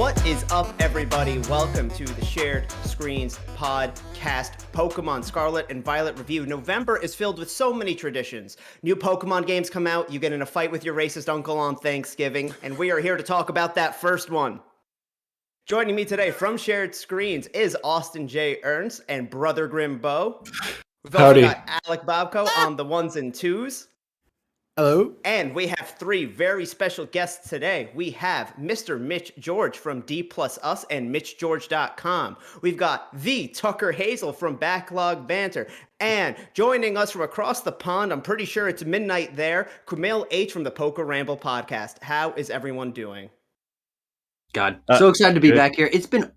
What is up, everybody? Welcome to the Shared Screens podcast, Pokemon Scarlet and Violet review. November is filled with so many traditions. New Pokemon games come out, you get in a fight with your racist uncle on Thanksgiving, and we are here to talk about that first one. Joining me today from Shared Screens is Austin J. Ernst and Brother Grim Bo. We've also got Alec Bobko on the ones and twos. Hello. And we have three very special guests today. We have Mr. Mitch George from D Plus Us and MitchGeorge.com. We've got the Tucker Hazel from Backlog Banter. And joining us from across the pond, I'm pretty sure it's midnight there, Kumail H. from the Poker Ramble podcast. How is everyone doing? God, so excited to be back here. It's been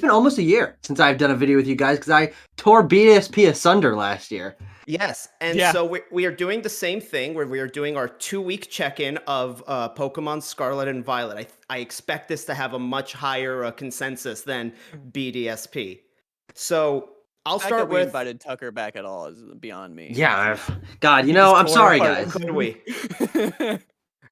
almost a year since I've done a video with you guys because I tore BSP asunder last year. Yes, and so we are doing the same thing where we are doing our 2-week check-in of Pokemon Scarlet and Violet. I expect this to have a much higher consensus than BDSP. So I'll start with... we invited Tucker back at all is beyond me. Yeah, God, I'm sorry, guys. Could we?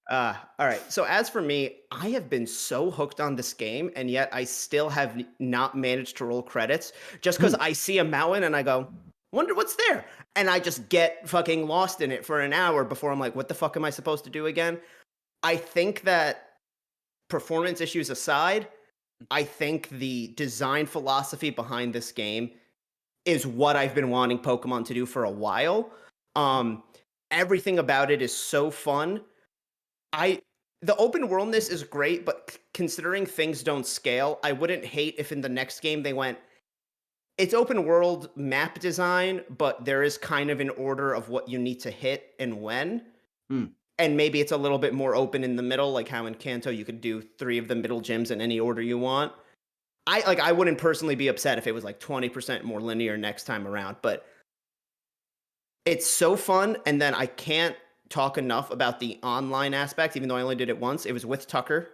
All right, so as for me, I have been so hooked on this game, and yet I still have not managed to roll credits just because I see a mountain and I go, wonder what's there. And I just get fucking lost in it for an hour before I'm like, what the fuck am I supposed to do again? I think that performance issues aside, I think the design philosophy behind this game is what I've been wanting Pokemon to do for a while. Everything about it is so fun. The open worldness is great, but considering things don't scale, I wouldn't hate if in the next game they went, it's open world map design, but there is kind of an order of what you need to hit and when. And maybe it's a little bit more open in the middle, like how in Kanto you could do 3 of the middle gyms in any order you want. I wouldn't personally be upset if it was like 20% more linear next time around, but it's so fun. And then I can't talk enough about the online aspect, even though I only did it once. It was with Tucker.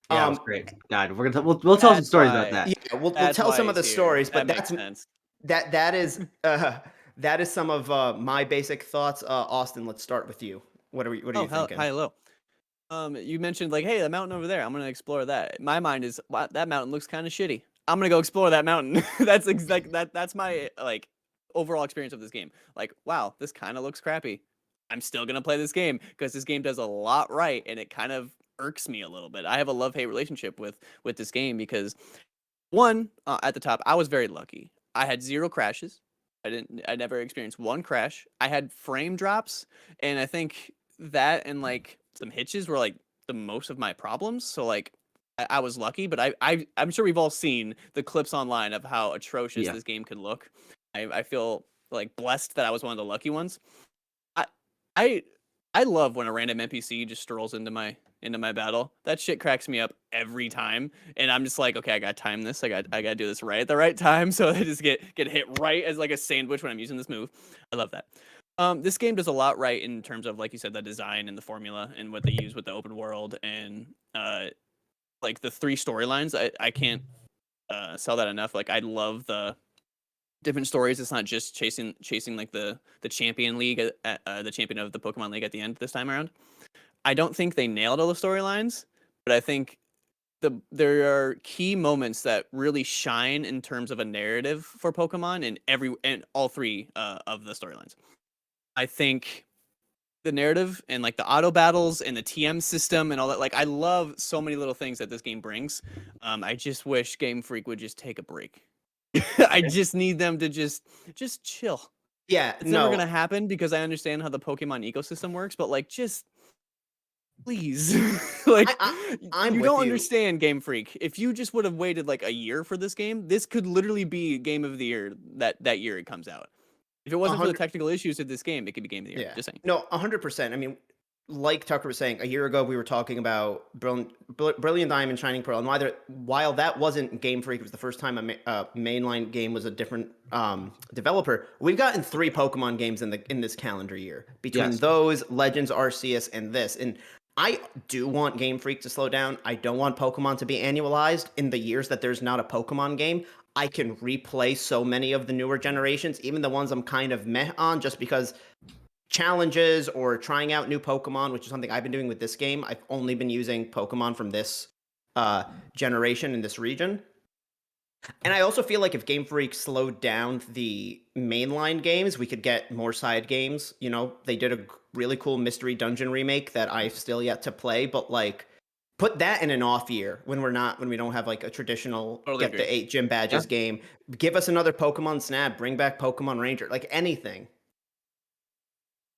Yeah, it was great. God, we'll tell some stories about that. Yeah, we'll tell some of the stories, but that makes sense. That is some of my basic thoughts. Austin, let's start with you. What are you thinking? Hi, hello. You mentioned like, hey, the mountain over there. I'm gonna explore that. My mind is, wow, that mountain looks kind of shitty. I'm gonna go explore that mountain. That's my like overall experience of this game. Like, wow, this kind of looks crappy. I'm still gonna play this game because this game does a lot right, and it kind of irks me a little bit. I have a love-hate relationship with this game because one, at the top, I was very lucky. I had 0 crashes. I never experienced 1 crash. I had frame drops, and I think that and like some hitches were like the most of my problems. So like I was lucky, but I'm sure we've all seen the clips online of how atrocious this game can look. I feel like blessed that I was one of the lucky ones. I love when a random NPC just strolls into my battle. That shit cracks me up every time, and I'm just like, okay, I gotta time this. I gotta do this right at the right time, so I just get hit right as like a sandwich when I'm using this move. I love that. This game does a lot right in terms of, like you said, the design and the formula and what they use with the open world and like the 3 storylines. I can't sell that enough. Like, I love the different stories. It's not just chasing like the champion league, the champion of the Pokemon League at the end this time around. I don't think they nailed all the storylines, but I think there are key moments that really shine in terms of a narrative for Pokemon and all 3 of the storylines. I think the narrative and like the auto battles and the TM system and all that, like, I love so many little things that this game brings. I just wish Game Freak would just take a break. I just need them to just chill. Yeah, it's never gonna happen because I understand how the Pokemon ecosystem works, but like, just please, like, you don't understand, Game Freak. If you just would have waited like a year for this game, this could literally be Game of the Year that year it comes out. If it wasn't for the technical issues of this game, it could be Game of the Year. Yeah. Just saying. No, 100%. I mean, like Tucker was saying, a year ago we were talking about Brilliant Diamond, Shining Pearl, and while that wasn't Game Freak, it was the first time a mainline game was a different developer. We've gotten 3 Pokemon games in this calendar year between those, Legends, Arceus, and this. And I do want Game Freak to slow down. I don't want Pokemon to be annualized. In the years that there's not a Pokemon game, I can replay so many of the newer generations, even the ones I'm kind of meh on, just because challenges or trying out new Pokemon, which is something I've been doing with this game. I've only been using Pokemon from this generation in this region. And I also feel like if Game Freak slowed down the mainline games, we could get more side games. You know, they did a really cool Mystery Dungeon remake that I've still yet to play, but like put that in an off year when we don't have like a traditional Totally get agree. the 8 gym badges game. Give us another Pokemon Snap, bring back Pokemon Ranger, like anything.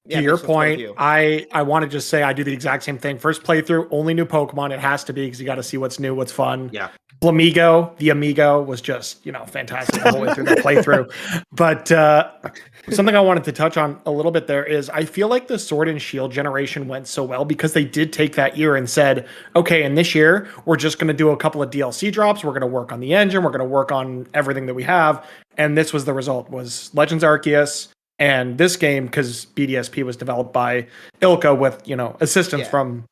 To your Mitch, let's go with point, you. I want to just say I do the exact same thing. First playthrough, only new Pokemon. It has to be because you got to see what's new, what's fun. Yeah. Flamigo, the Amigo was just, fantastic the whole way through that playthrough. But something I wanted to touch on a little bit there is I feel like the Sword and Shield generation went so well because they did take that year and said, okay, in this year, we're just going to do a couple of DLC drops. We're going to work on the engine. We're going to work on everything that we have. And this was the result, was Legends Arceus. And this game, because BDSP was developed by Ilka with, assistance from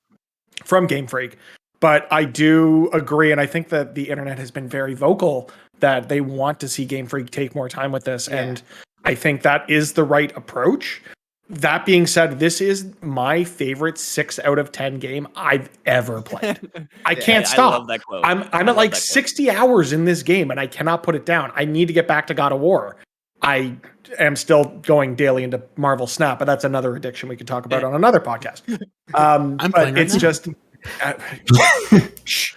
Game Freak. But I do agree, and I think that the internet has been very vocal that they want to see Game Freak take more time with this. Yeah. And I think that is the right approach. That being said, this is my favorite 6 out of 10 game I've ever played. I can't stop. I love that quote. I'm at like 60 hours in this game, and I cannot put it down. I need to get back to God of War. I am still going daily into Marvel Snap, but that's another addiction we could talk about on another podcast. But it's just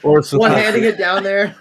or one-handing it down there.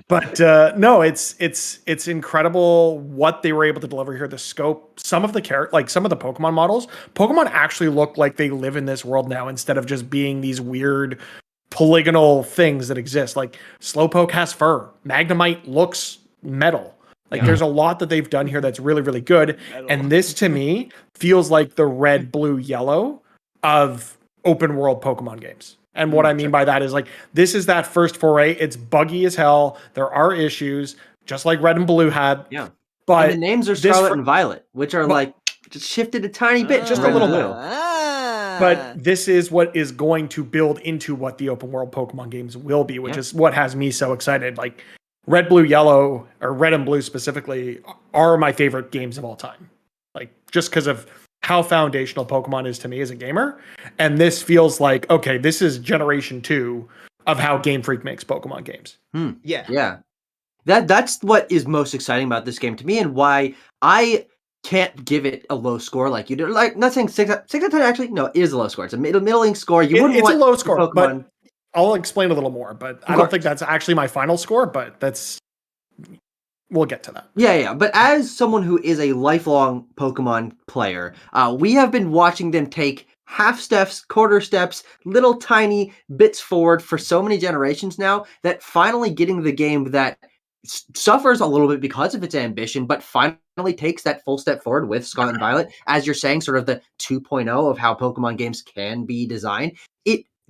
But no, it's incredible what they were able to deliver here. The scope, some of the some of the Pokemon models, Pokemon actually look like they live in this world now instead of just being these weird polygonal things that exist. Like Slowpoke has fur, Magnemite looks metal. Like there's a lot that they've done here that's really, really good. And this to me feels like the red, blue, yellow of open world Pokemon games. And what I mean by that is like, this is that first foray. It's buggy as hell. There are issues just like red and blue had. Yeah. But and the names are Scarlet and Violet, which are like just shifted a tiny bit. Just a little bit. Ah. But this is what is going to build into what the open world Pokemon games will be, which is what has me so excited. Like, Red, Blue, Yellow, or Red and Blue specifically, are my favorite games of all time. Like, just because of how foundational Pokemon is to me as a gamer. And this feels like, okay, this is generation 2 of how Game Freak makes Pokemon games. Yeah. That's what is most exciting about this game to me, and why I can't give it a low score like you do. Like, not saying 6 out of 10, actually, no, it is a low score. It's a middling score. It's a low score, but I'll explain a little more, but I don't think that's actually my final score, but we'll get to that. Yeah. But as someone who is a lifelong Pokemon player, we have been watching them take half steps, quarter steps, little tiny bits forward for so many generations now that finally getting the game that suffers a little bit because of its ambition, but finally takes that full step forward with Scarlet and Violet, as you're saying, sort of the 2.0 of how Pokemon games can be designed.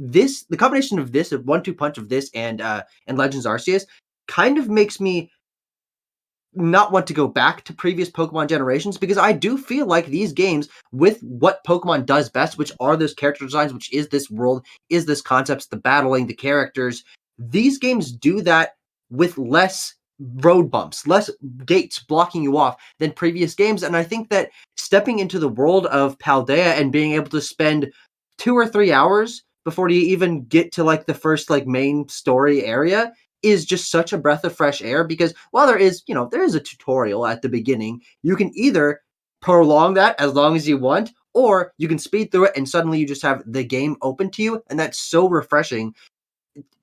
The combination of this, a 1-2 punch of this and Legends Arceus, kind of makes me not want to go back to previous Pokemon generations, because I do feel like these games, with what Pokemon does best, which are those character designs, which is this world, is this concepts, the battling, the characters, these games do that with less road bumps, less gates blocking you off than previous games. And I think that stepping into the world of Paldea and being able to spend 2 or 3 hours before you even get to like the first like main story area is just such a breath of fresh air, because while there is a tutorial at the beginning, you can either prolong that as long as you want, or you can speed through it and suddenly you just have the game open to you. And that's so refreshing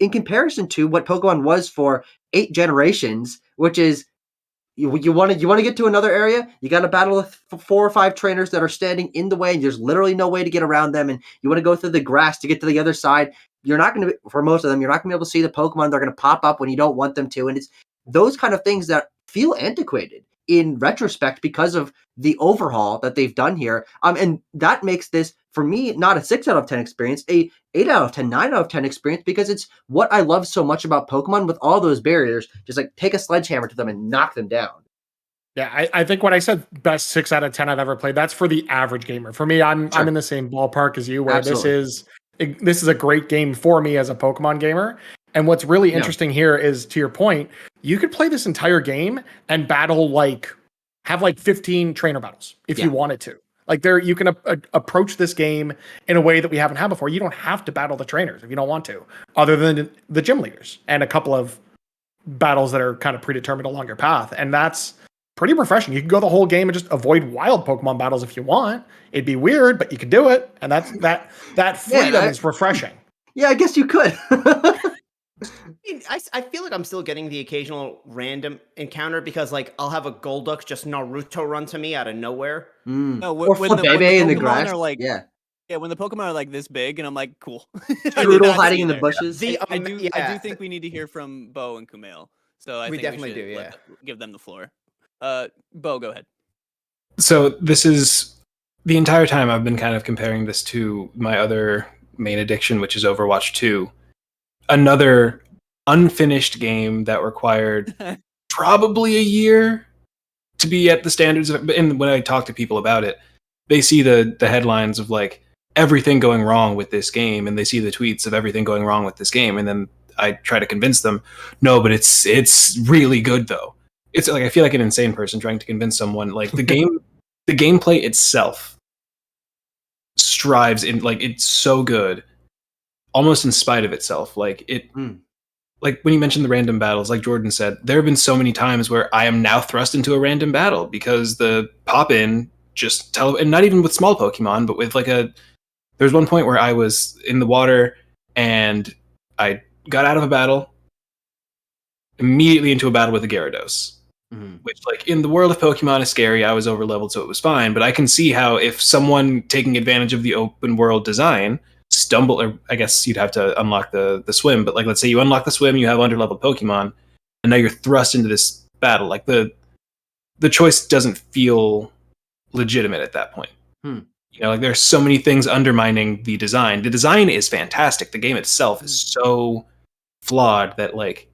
in comparison to what Pokemon was for 8 generations, which is you want to get to another area, you got to battle with 4 or 5 trainers that are standing in the way, and there's literally no way to get around them, and you want to go through the grass to get to the other side. You're not going to, for most of them, you're not going to be able to see the Pokemon. They're going to pop up when you don't want them to, and it's those kind of things that feel antiquated in retrospect because of the overhaul that they've done here. And that makes this, for me, not a 6 out of 10 experience, a 8 out of 10, 9 out of 10 experience, because it's what I love so much about Pokemon with all those barriers. Just like take a sledgehammer to them and knock them down. Yeah, I think when I said best 6 out of 10 I've ever played, that's for the average gamer. For me, I'm in the same ballpark as you, where Absolutely. this is a great game for me as a Pokemon gamer. And what's really interesting here is, to your point, you could play this entire game and battle have 15 trainer battles if you wanted to. Like you can approach this game in a way that we haven't had before. You don't have to battle the trainers if you don't want to, other than the gym leaders and a couple of battles that are kind of predetermined along your path. And that's pretty refreshing. You can go the whole game and just avoid wild Pokemon battles if you want. It'd be weird, but you could do it. And that freedom is refreshing. Yeah, I guess you could. I feel like I'm still getting the occasional random encounter because like I'll have a Golduck just Naruto run to me out of nowhere. No, Or when the Flabébé in the Pokemon grass. are like, Yeah. yeah, when the Pokemon are like this big, and I'm like, cool. I did Strudel not hiding see in the there. bushes. I do think we need to hear from Bo and Kumail. So I We think definitely should do, yeah. give them the floor. Bo, go ahead. So this is the entire time I've been kind of comparing this to my other main addiction, which is Overwatch 2. Another unfinished game that required probably a year to be at the standards of it. And when I talk to people about it, they see the headlines of like everything going wrong with this game, and they see the tweets of everything going wrong with this game, and then I try to convince them, no, but it's really good though. It's like I feel like an insane person trying to convince someone like the gameplay itself strives in like it's so good almost in spite of itself. Like it like when you mentioned the random battles, like Jordan said, there have been so many times where I am now thrust into a random battle because the pop-in just tell, and not even with small Pokemon, but with like there's one point where I was in the water and I got out of a battle immediately into a battle with a Gyarados. Which, like, in the world of Pokemon is scary. I was overleveled, so it was fine. But I can see how if someone taking advantage of the open world design or I guess you'd have to unlock the swim. But like, let's say you unlock the swim, you have underleveled Pokemon, and now you're thrust into this battle. Like the choice doesn't feel legitimate at that point. You know, like there's so many things undermining the design. The design is fantastic. The game itself is so flawed that like.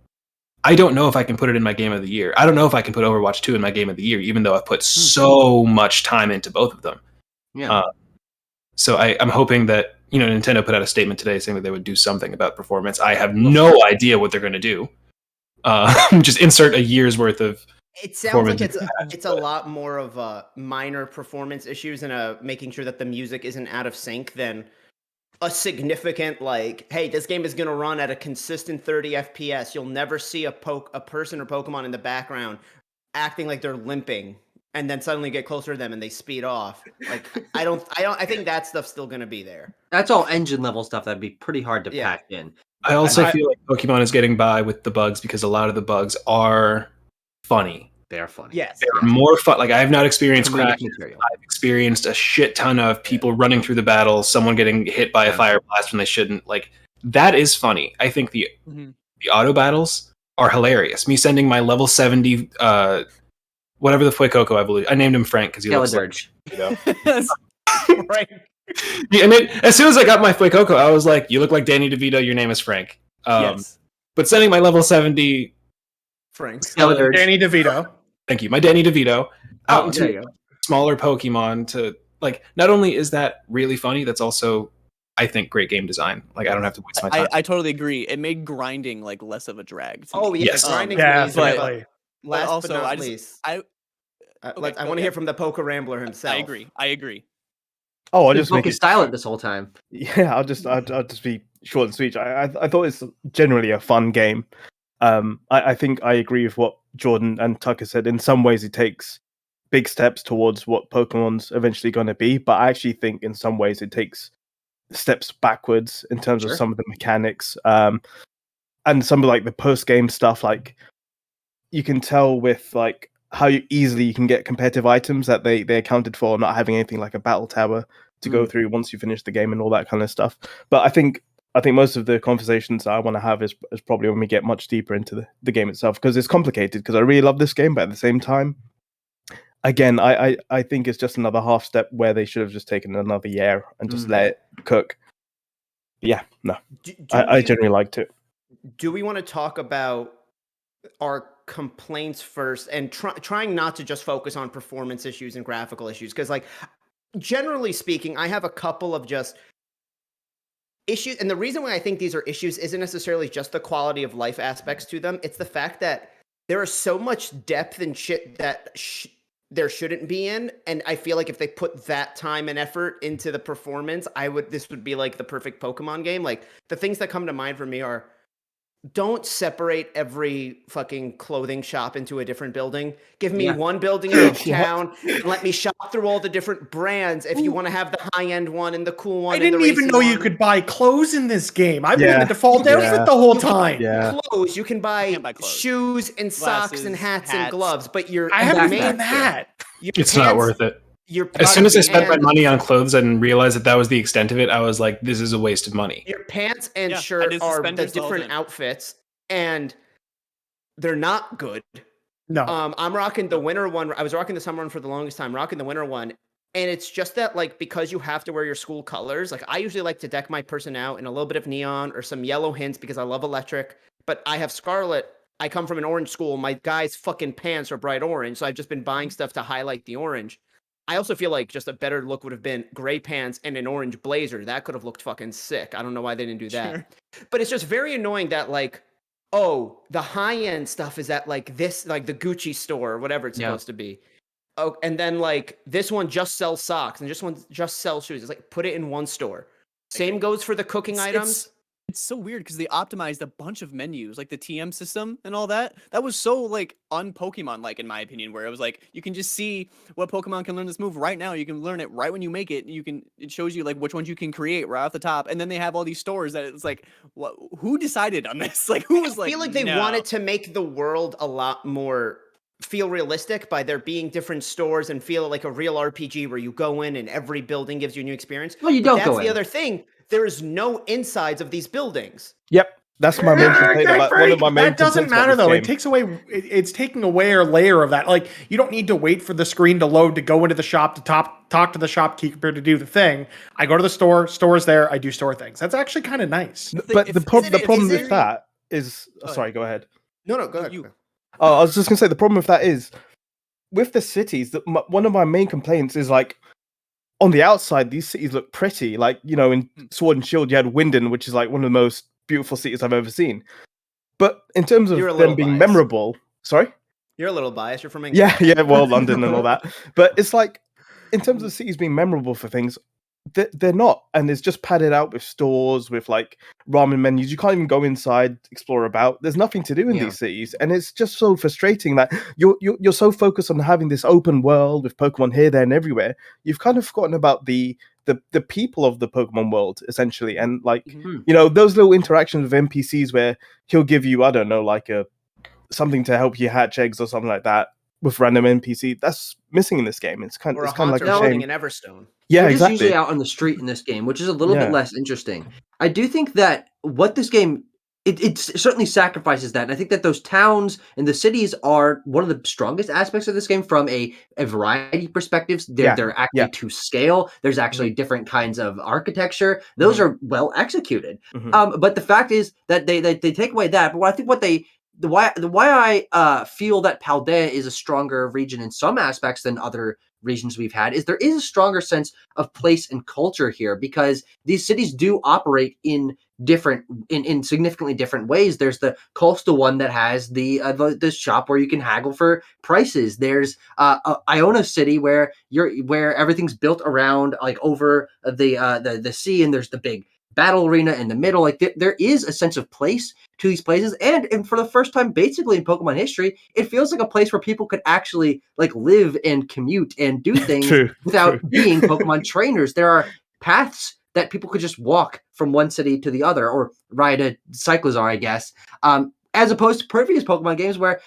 I don't know if I can put it in my game of the year. I don't know if I can put Overwatch 2 in my game of the year, even though I've put so much time into both of them. Yeah. So I'm hoping that, you know, Nintendo put out a statement today saying that they would do something about performance. I have no idea what they're going to do. Just insert a year's worth of. It sounds like it's a lot more of minor performance issues and making sure that the music isn't out of sync than a significant like, hey, this game is going to run at a consistent 30 FPS. You'll never see a person or Pokemon in the background acting like they're limping and then suddenly get closer to them and they speed off. Like, I think that stuff's still going to be there. That's all engine level stuff that'd be pretty hard to pack in. I also feel like Pokemon is getting by with the bugs because a lot of the bugs are funny. They are funny. Yes. They're more fun. Like, I have not experienced crashes. Material. I've experienced a shit ton of people running through the battle, someone getting hit by a fire blast when they shouldn't. Like, that is funny. I think the auto battles are hilarious. Me sending my level 70, whatever the Fuecoco, I believe. I named him Frank because he looks like, you know. Right. Yeah, and as soon as I got my Fuecoco, I was like, you look like Danny DeVito, your name is Frank. Yes. But sending my level 70... Frank. Danny DeVito. Thank you. My Danny DeVito out there into smaller Pokemon to like. Not only is that really funny, that's also, I think, great game design. Like I don't have to waste my time. I totally agree. It made grinding like less of a drag. Oh me. yes, grinding. Definitely. Last also, but not I least, I want to hear from the Poke Rambler himself. I agree. Oh, I'll just make it silent this whole time. Yeah, I'll just be short and sweet. I thought it's generally a fun game. I think I agree with what Jordan and Tucker said. In some ways, it takes big steps towards what Pokemon's eventually going to be, but I actually think in some ways it takes steps backwards in terms of some of the mechanics, and some of like the post-game stuff. Like you can tell with like how easily you can get competitive items that they accounted for not having anything like a battle tower to go through once you finish the game and all that kind of stuff. But I think most of the conversations I want to have is probably when we get much deeper into the game itself, because it's complicated, because I really love this game, but at the same time, again, I think it's just another half step where they should have just taken another year and just let it cook. Yeah, no. I generally liked it. Do we want to talk about our complaints first and trying not to just focus on performance issues and graphical issues? Because like, generally speaking, I have a couple of just issues, and the reason why I think these are issues isn't necessarily just the quality of life aspects to them. It's the fact that there is so much depth and shit there shouldn't be in. And I feel like if they put that time and effort into the performance, this would be like the perfect Pokemon game. Like the things that come to mind for me are, don't separate every fucking clothing shop into a different building. Give me one building in each town and let me shop through all the different brands. If you want to have the high-end one and the cool one I and the didn't even racy know you one. could buy clothes in this game. I've been in Yeah. the default Yeah. outfit the whole You can time. Yeah. clothes. You can buy, can't buy clothes. shoes and socks and Glasses, hats and hats. gloves, but your I haven't main done that. your It's not pants- worth it. Your As soon as I pants spent my and- money on clothes and realized that was the extent of it, I was like, this is a waste of money. Your pants and Yeah, I shirt did are the suspenders, the whole different thing. outfits, and they're not good. No. I'm rocking the winter one. I was rocking the summer one for the longest time, rocking the winter one. And it's just that, like, because you have to wear your school colors, like, I usually like to deck my person out in a little bit of neon or some yellow hints because I love electric. But I have Scarlet. I come from an orange school. My guy's fucking pants are bright orange. So I've just been buying stuff to highlight the orange. I also feel like just a better look would have been gray pants and an orange blazer. That could have looked fucking sick. I don't know why they didn't do that. Sure. But it's just very annoying that, like, oh, the high-end stuff is at, like, this, like, the Gucci store or whatever it's supposed to be. Oh, and then, like, this one just sells socks and just one just sells shoes. It's like, put it in one store. Same goes for the cooking items. It's so weird because they optimized a bunch of menus, like the TM system and all that. That was so like un-Pokemon like in my opinion, where it was like you can just see what Pokemon can learn this move right now. You can learn it right when you make it. It shows you like which ones you can create right off the top, and then they have all these stores that it's like, what? Who decided on this? Like who was like? I feel like they no. wanted to make the world a lot more feel realistic by there being different stores and feel like a real RPG where you go in and every building gives you a new experience. Well, you But don't that's go the in. other thing. There is no insides of these buildings. Yep. That's my main complaint about one of my main That doesn't complaints about matter this though. game. It takes away. It's taking away a layer of that. Like you don't need to wait for the screen to load to go into the shop to talk to the shopkeeper to do the thing. I go to the store. Store's there. I do store things. That's actually kind of nice. But the problem is with it- that is Go ahead. sorry, go ahead. No, go ahead. You- Oh, I was just gonna say the problem with that is with the cities. One of my main complaints is like on the outside, these cities look pretty. Like in Sword and Shield, you had Winden, which is like one of the most beautiful cities I've ever seen. But in terms of You're a them little being biased. memorable, sorry. You're a little biased. You're from England. Yeah, well, London and all that. But it's like, in terms of cities being memorable for things, they're not. And it's just padded out with stores, with like ramen menus. You can't even go inside, explore about. There's nothing to do in these cities. And it's just so frustrating that you're so focused on having this open world with Pokemon here, there, and everywhere. You've kind of forgotten about the people of the Pokemon world, essentially. And like, those little interactions with NPCs where he'll give you, I don't know, like something to help you hatch eggs or something like that with random NPC. That's missing in this game. It's kind Or a of like haunter a living shame. in Everstone. They're Yeah, just exactly. usually out on the street in this game, which is a little Yeah. bit less interesting. I do think that what this game it certainly sacrifices that. And I think that those towns and the cities are one of the strongest aspects of this game from a variety perspectives. They're actually to scale. There's actually different kinds of architecture. Those are well executed. But the fact is that they take away that. But I think why I feel that Paldea is a stronger region in some aspects than other regions we've had is there is a stronger sense of place and culture here because these cities do operate in significantly different ways. There's the coastal one that has the shop where you can haggle for prices. There's Iona City where everything's built around like over the sea, and there's the big battle arena in the middle. Like there is a sense of place to these places, and for the first time basically in Pokemon history, it feels like a place where people could actually like live and commute and do things without being Pokemon trainers. There are paths that people could just walk from one city to the other or ride a Cyclozar, I guess, as opposed to previous Pokemon games where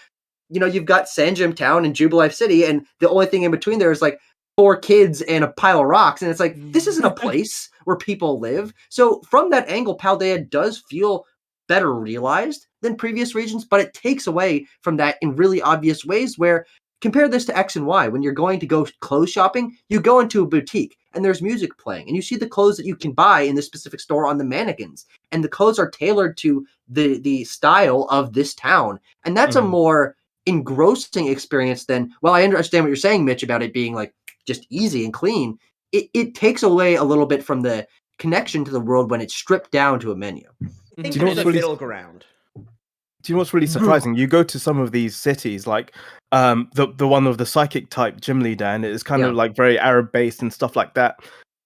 you've got Sandgem Town and Jubilife City, and the only thing in between there is like 4 kids and a pile of rocks, and it's like this isn't a place where people live. So from that angle, Paldea does feel better realized than previous regions, but it takes away from that in really obvious ways. Where compare this to X and Y. When you're going to go clothes shopping, you go into a boutique and there's music playing, and you see the clothes that you can buy in this specific store on the mannequins, and the clothes are tailored to the style of this town, and that's a more engrossing experience than. Well, I understand what you're saying, Mitch, about it being like just easy and clean. It takes away a little bit from the connection to the world when it's stripped down to a menu. I think Do you know there's what's a really- middle ground. Do you know what's really surprising? You go to some of these cities, like the one of the psychic type gym leader, and it's kind of like very Arab based and stuff like that.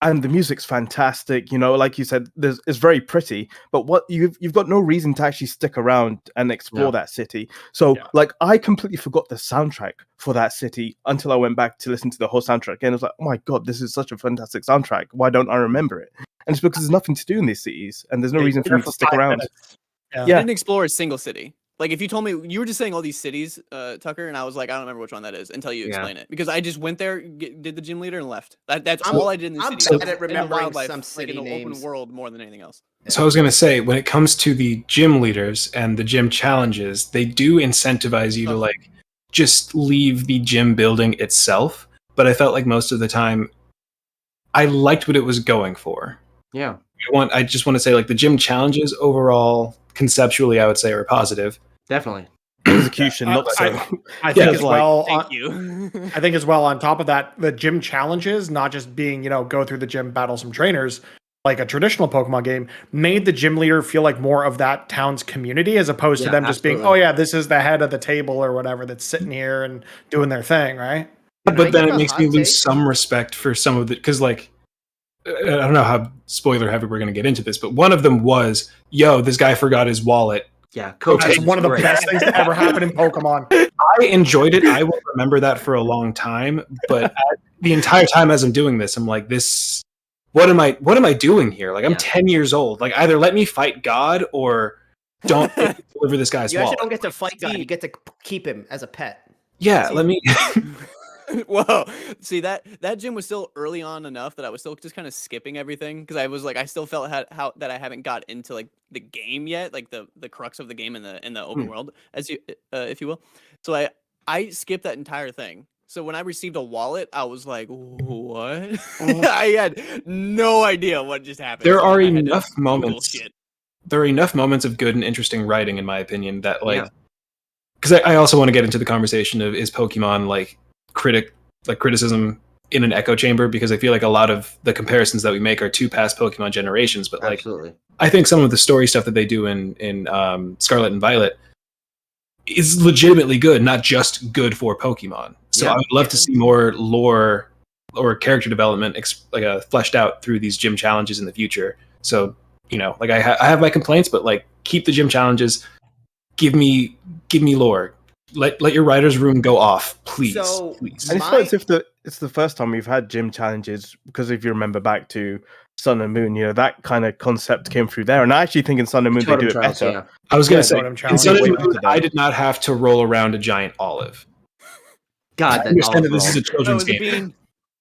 And the music's fantastic, you know, like you said, it's very pretty. But what you've got no reason to actually stick around and explore that city. So, like, I completely forgot the soundtrack for that city until I went back to listen to the whole soundtrack, and I was like, oh my god, this is such a fantastic soundtrack. Why don't I remember it? And it's because there's nothing to do in these cities, and there's no reason for me to stick around. I didn't explore a single city. Like, if you told me you were just saying all these cities, Tucker, and I was like, I don't remember which one that is until you explain it, because I just went there, did the gym leader, and left. That's all I did in the city. I'm bad at remembering some city like in the names. open world more than anything else. So I was going to say, when it comes to the gym leaders and the gym challenges, they do incentivize you to like just leave the gym building itself. But I felt like most of the time, I liked what it was going for. Yeah. I just want to say, like, the gym challenges overall, conceptually, I would say are positive. Definitely. Execution, not so. I think as well. Thank you. I think as well, on top of that, the gym challenges, not just being, go through the gym, battle some trainers, like a traditional Pokemon game, made the gym leader feel like more of that town's community, as opposed to them just being, oh yeah, this is the head of the table or whatever that's sitting here and doing their thing, right? But then it makes me lose some respect for some of the, because like, I don't know how spoiler heavy we're going to get into this, but one of them was, yo, this guy forgot his wallet. Yeah, that's one of the best things to ever happen in Pokemon. I enjoyed it. I will remember that for a long time. But the entire time as I'm doing this, I'm like, what am I doing here? Like, I'm 10 years old. Like, either let me fight God or don't deliver this guy's wallet. You actually don't get to fight God. You get to keep him as a pet. Yeah, let me. Whoa. See, that gym was still early on enough that I was still just kind of skipping everything, because I was like, I still felt how that I haven't got into like the game yet, like the crux of the game in the open world, as you if you will. So I skipped that entire thing. So when I received a wallet, I was like, what? I had no idea what just happened. There are enough moments. There are enough moments of good and interesting writing, in my opinion, that like, because I also want to get into the conversation of, is Pokemon like criticism in an echo chamber, because I feel like a lot of the comparisons that we make are to past Pokemon generations, but like, I think some of the story stuff that they do in Scarlet and Violet is legitimately good, not just good for Pokemon. So I would love to see more lore or character development fleshed out through these gym challenges in the future. So, like I have my complaints, but like, keep the gym challenges, give me lore. Let your writer's room go off, please. Please. And it's not as if it's the first time we've had gym challenges, because if you remember back to Sun and Moon, that kind of concept came through there. And I actually think in Sun and Moon they do it better. Yeah. I was going to say, in Sun and Moon, I did not have to roll around a giant olive. God, I understand that this is a children's game.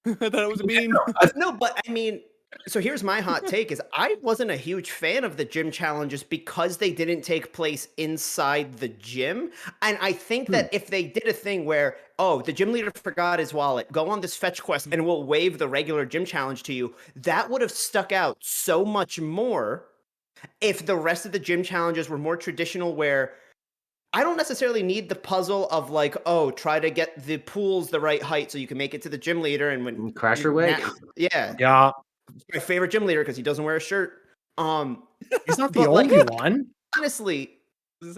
I thought it was a bean. No, but I mean, so here's my hot take: is I wasn't a huge fan of the gym challenges because they didn't take place inside the gym. And I think that if they did a thing where, the gym leader forgot his wallet, go on this fetch quest and we'll waive the regular gym challenge to you, that would have stuck out so much more if the rest of the gym challenges were more traditional, where I don't necessarily need the puzzle of like, try to get the pools the right height so you can make it to the gym leader. And when Crasher Wig. Yeah. My favorite gym leader because he doesn't wear a shirt. He's not the only one. Honestly,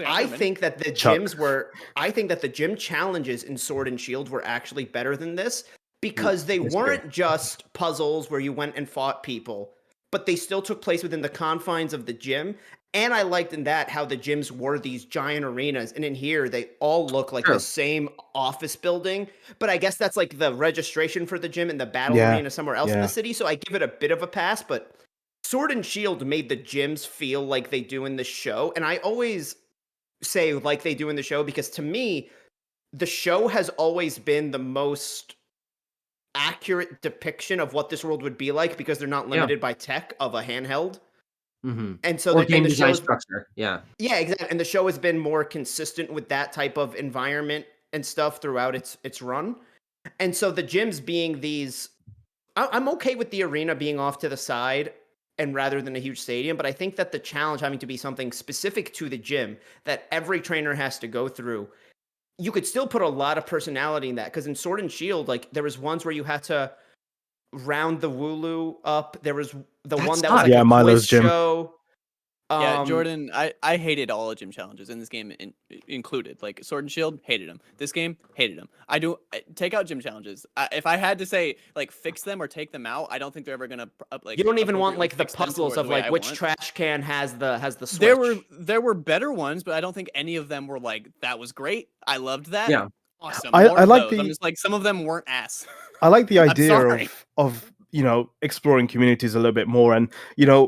I think that the gym challenges in Sword and Shield were actually better than this, because they weren't just puzzles where you went and fought people, but they still took place within the confines of the gym. And I liked in that how the gyms were these giant arenas, and in here they all look like the same office building. But I guess that's like the registration for the gym and the battle arena somewhere else in the city. So I give it a bit of a pass. But Sword and Shield made the gyms feel like they do in the show, and I always say like they do in the show because to me, the show has always been the most accurate depiction of what this world would be like, because they're not limited by tech of a handheld. And so the game design structure, yeah, exactly. And the show has been more consistent with that type of environment and stuff throughout its run. And so the gyms being these, I'm okay with the arena being off to the side and rather than a huge stadium, but I think that the challenge having to be something specific to the gym that every trainer has to go through, you could still put a lot of personality in that. Because in Sword and Shield, like there was ones where you had to round the Wooloo up. There was the one that was like a Milo's quiz gym. show. Yeah, Jordan, I hated all the gym challenges in this game included. Like Sword and Shield, hated them. This game, hated them. Take out gym challenges. If I had to say like fix them or take them out, I don't think they're ever gonna like. You don't even want appropriately like the fix them puzzles to of the way like I which want. trash can has the switch. There were better ones, but I don't think any of them were like that was great. I loved that. Yeah. Awesome. I More of like those. I'm the- just like some of them weren't ass. I like the I'm idea sorry. of exploring communities a little bit more, and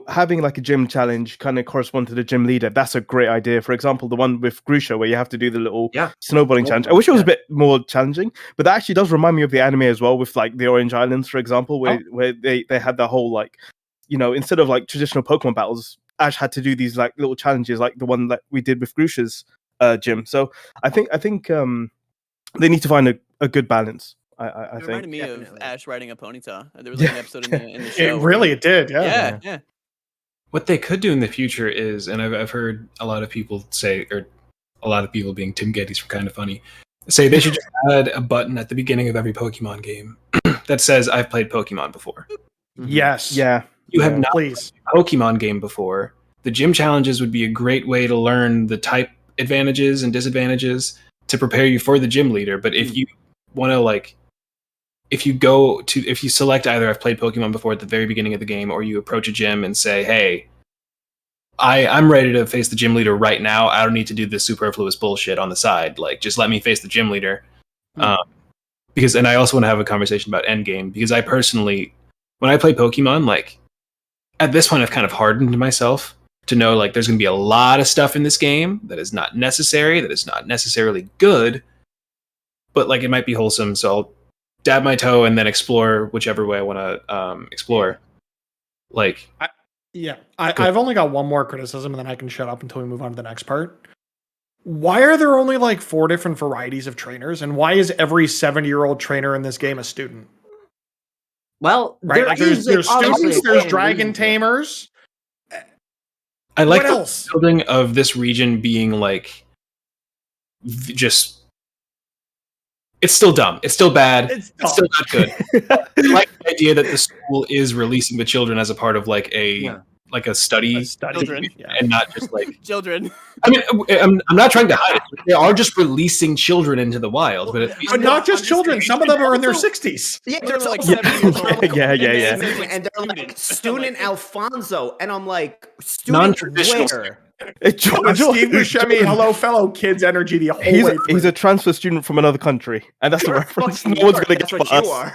having like a gym challenge kind of correspond to the gym leader. That's a great idea. For example, the one with Grusha where you have to do the little snowballing challenge. I wish it was a bit more challenging, but that actually does remind me of the anime as well, with like the Orange Islands, for example, where they had the whole like instead of like traditional Pokemon battles, Ash had to do these like little challenges like the one that we did with Grusha's gym. So I think they need to find a good balance. I It think. reminded me of Definitely. Ash riding a ponyta. There was like an episode in the show. It did. Yeah. Yeah. What they could do in the future is, and I've heard a lot of people say, or a lot of people being Tim Geddes from Kind of Funny, say they should just add a button at the beginning of every Pokemon game that says "I've played Pokemon before." Yes. Yeah. You have not Please. played a Pokemon game before. The gym challenges would be a great way to learn the type advantages and disadvantages to prepare you for the gym leader. But if you want to if you select either I've played Pokemon before at the very beginning of the game, or you approach a gym and say, hey, I'm ready to face the gym leader right now. I don't need to do this superfluous bullshit on the side. Like, just let me face the gym leader. And I also want to have a conversation about endgame, because I personally, when I play Pokemon, like at this point, I've kind of hardened myself to know like there's going to be a lot of stuff in this game that is not necessary, that is not necessarily good, but like it might be wholesome. So I'll dab my toe and then explore whichever way I want to explore. Like, I've only got one more criticism, and then I can shut up until we move on to the next part. Why are there only like 4 different varieties of trainers, and why is every 70-year-old trainer in this game a student? Well, Right? Like there's students, there's dragon tamers. I like What the else? building of this region being like just. It's still dumb. It's still bad. It's still not good. I like the idea that the school is releasing the children as a part of like a study, Children. and not just like Children. I mean, I'm not trying to hide it. They are just releasing children into the wild, but at least But not just children. Some of them are in their 60s. Yeah, They're like also- 7 years old. Yeah. And they're like student Alfonso, and I'm like, student Non-traditional where? With Steve Buscemi, hello fellow kids energy the whole way through. He's a transfer student from another country, and that's the reference. Fucking No one's York, gonna get that's but what you us.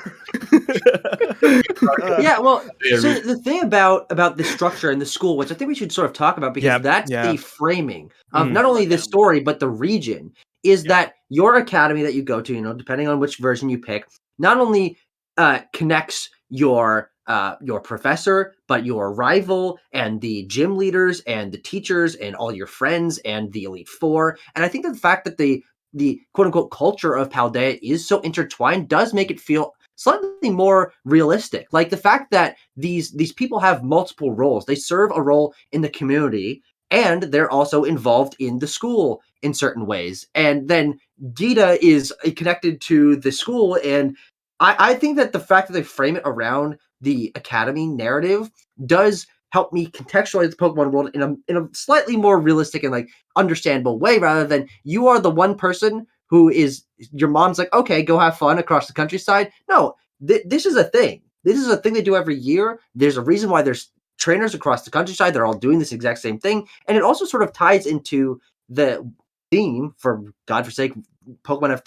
are. Yeah, well, so the thing about the structure in the school, which I think we should sort of talk about, because that's the framing of not only the story but the region, is that your academy that you go to, depending on which version you pick, not only connects your professor, but your rival and the gym leaders and the teachers and all your friends and the Elite Four. And I think that the fact that the quote unquote culture of Paldea is so intertwined does make it feel slightly more realistic. Like the fact that these people have multiple roles. They serve a role in the community, and they're also involved in the school in certain ways. And then Gita is connected to the school, and I think that the fact that they frame it around the academy narrative does help me contextualize the Pokemon world in a slightly more realistic and like understandable way, rather than you are the one person who is your mom's like, okay, go have fun across the countryside. No, this is a thing. This is a thing they do every year. There's a reason why there's trainers across the countryside. They're all doing this exact same thing. And it also sort of ties into the theme, for God forsake, Pokemon have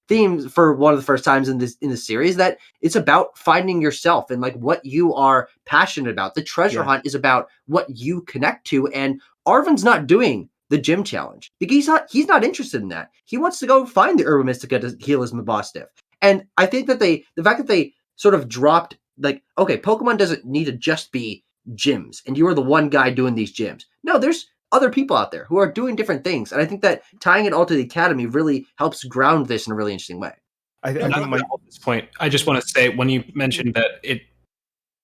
themes for one of the first times in this series, that it's about finding yourself and like what you are passionate about. The treasure hunt is about what you connect to, and Arvin's not doing the gym challenge. He's not interested in that. He wants to go find the Herba Mystica to heal his Mabostiff. And I think that the fact that they sort of dropped like, okay, Pokemon doesn't need to just be gyms and you are the one guy doing these gyms. No, there's other people out there who are doing different things. And I think that tying it all to the academy really helps ground this in a really interesting way. I think at this point, I just want to say, when you mentioned that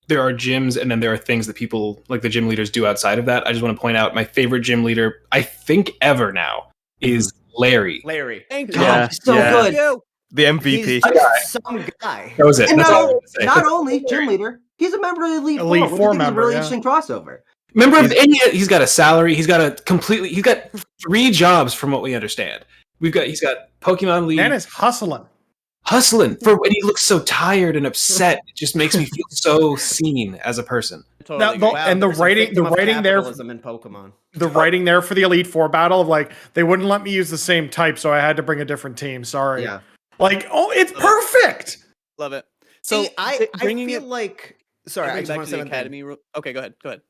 there are gyms and then there are things that people like the gym leaders do outside of that, I just want to point out my favorite gym leader, I think ever now, is Larry. Thank God, you. Yeah, he's so yeah. good. the MVP. He's just some guy. That was it. And That's all I was gonna say. not only gym leader, he's a member of the Elite Elite Four, Four which I think is a member, really yeah. interesting crossover. Member of he's got a salary. He's got 3 jobs from what we understand. He's got Pokemon League. Man is hustling. For when he looks so tired and upset, it just makes me feel so seen as a person. Totally Now, agree. and the there's a writing, victim the of writing there, capitalism in Pokemon. the writing there for the Elite Four battle of like they wouldn't let me use the same type, so I had to bring a different team. Sorry. Yeah. Like, oh, it's perfect. Love it. So See, I bringing feel it like. Sorry, I bring just back want to to the say one thing. academy. Okay, go ahead. Go ahead.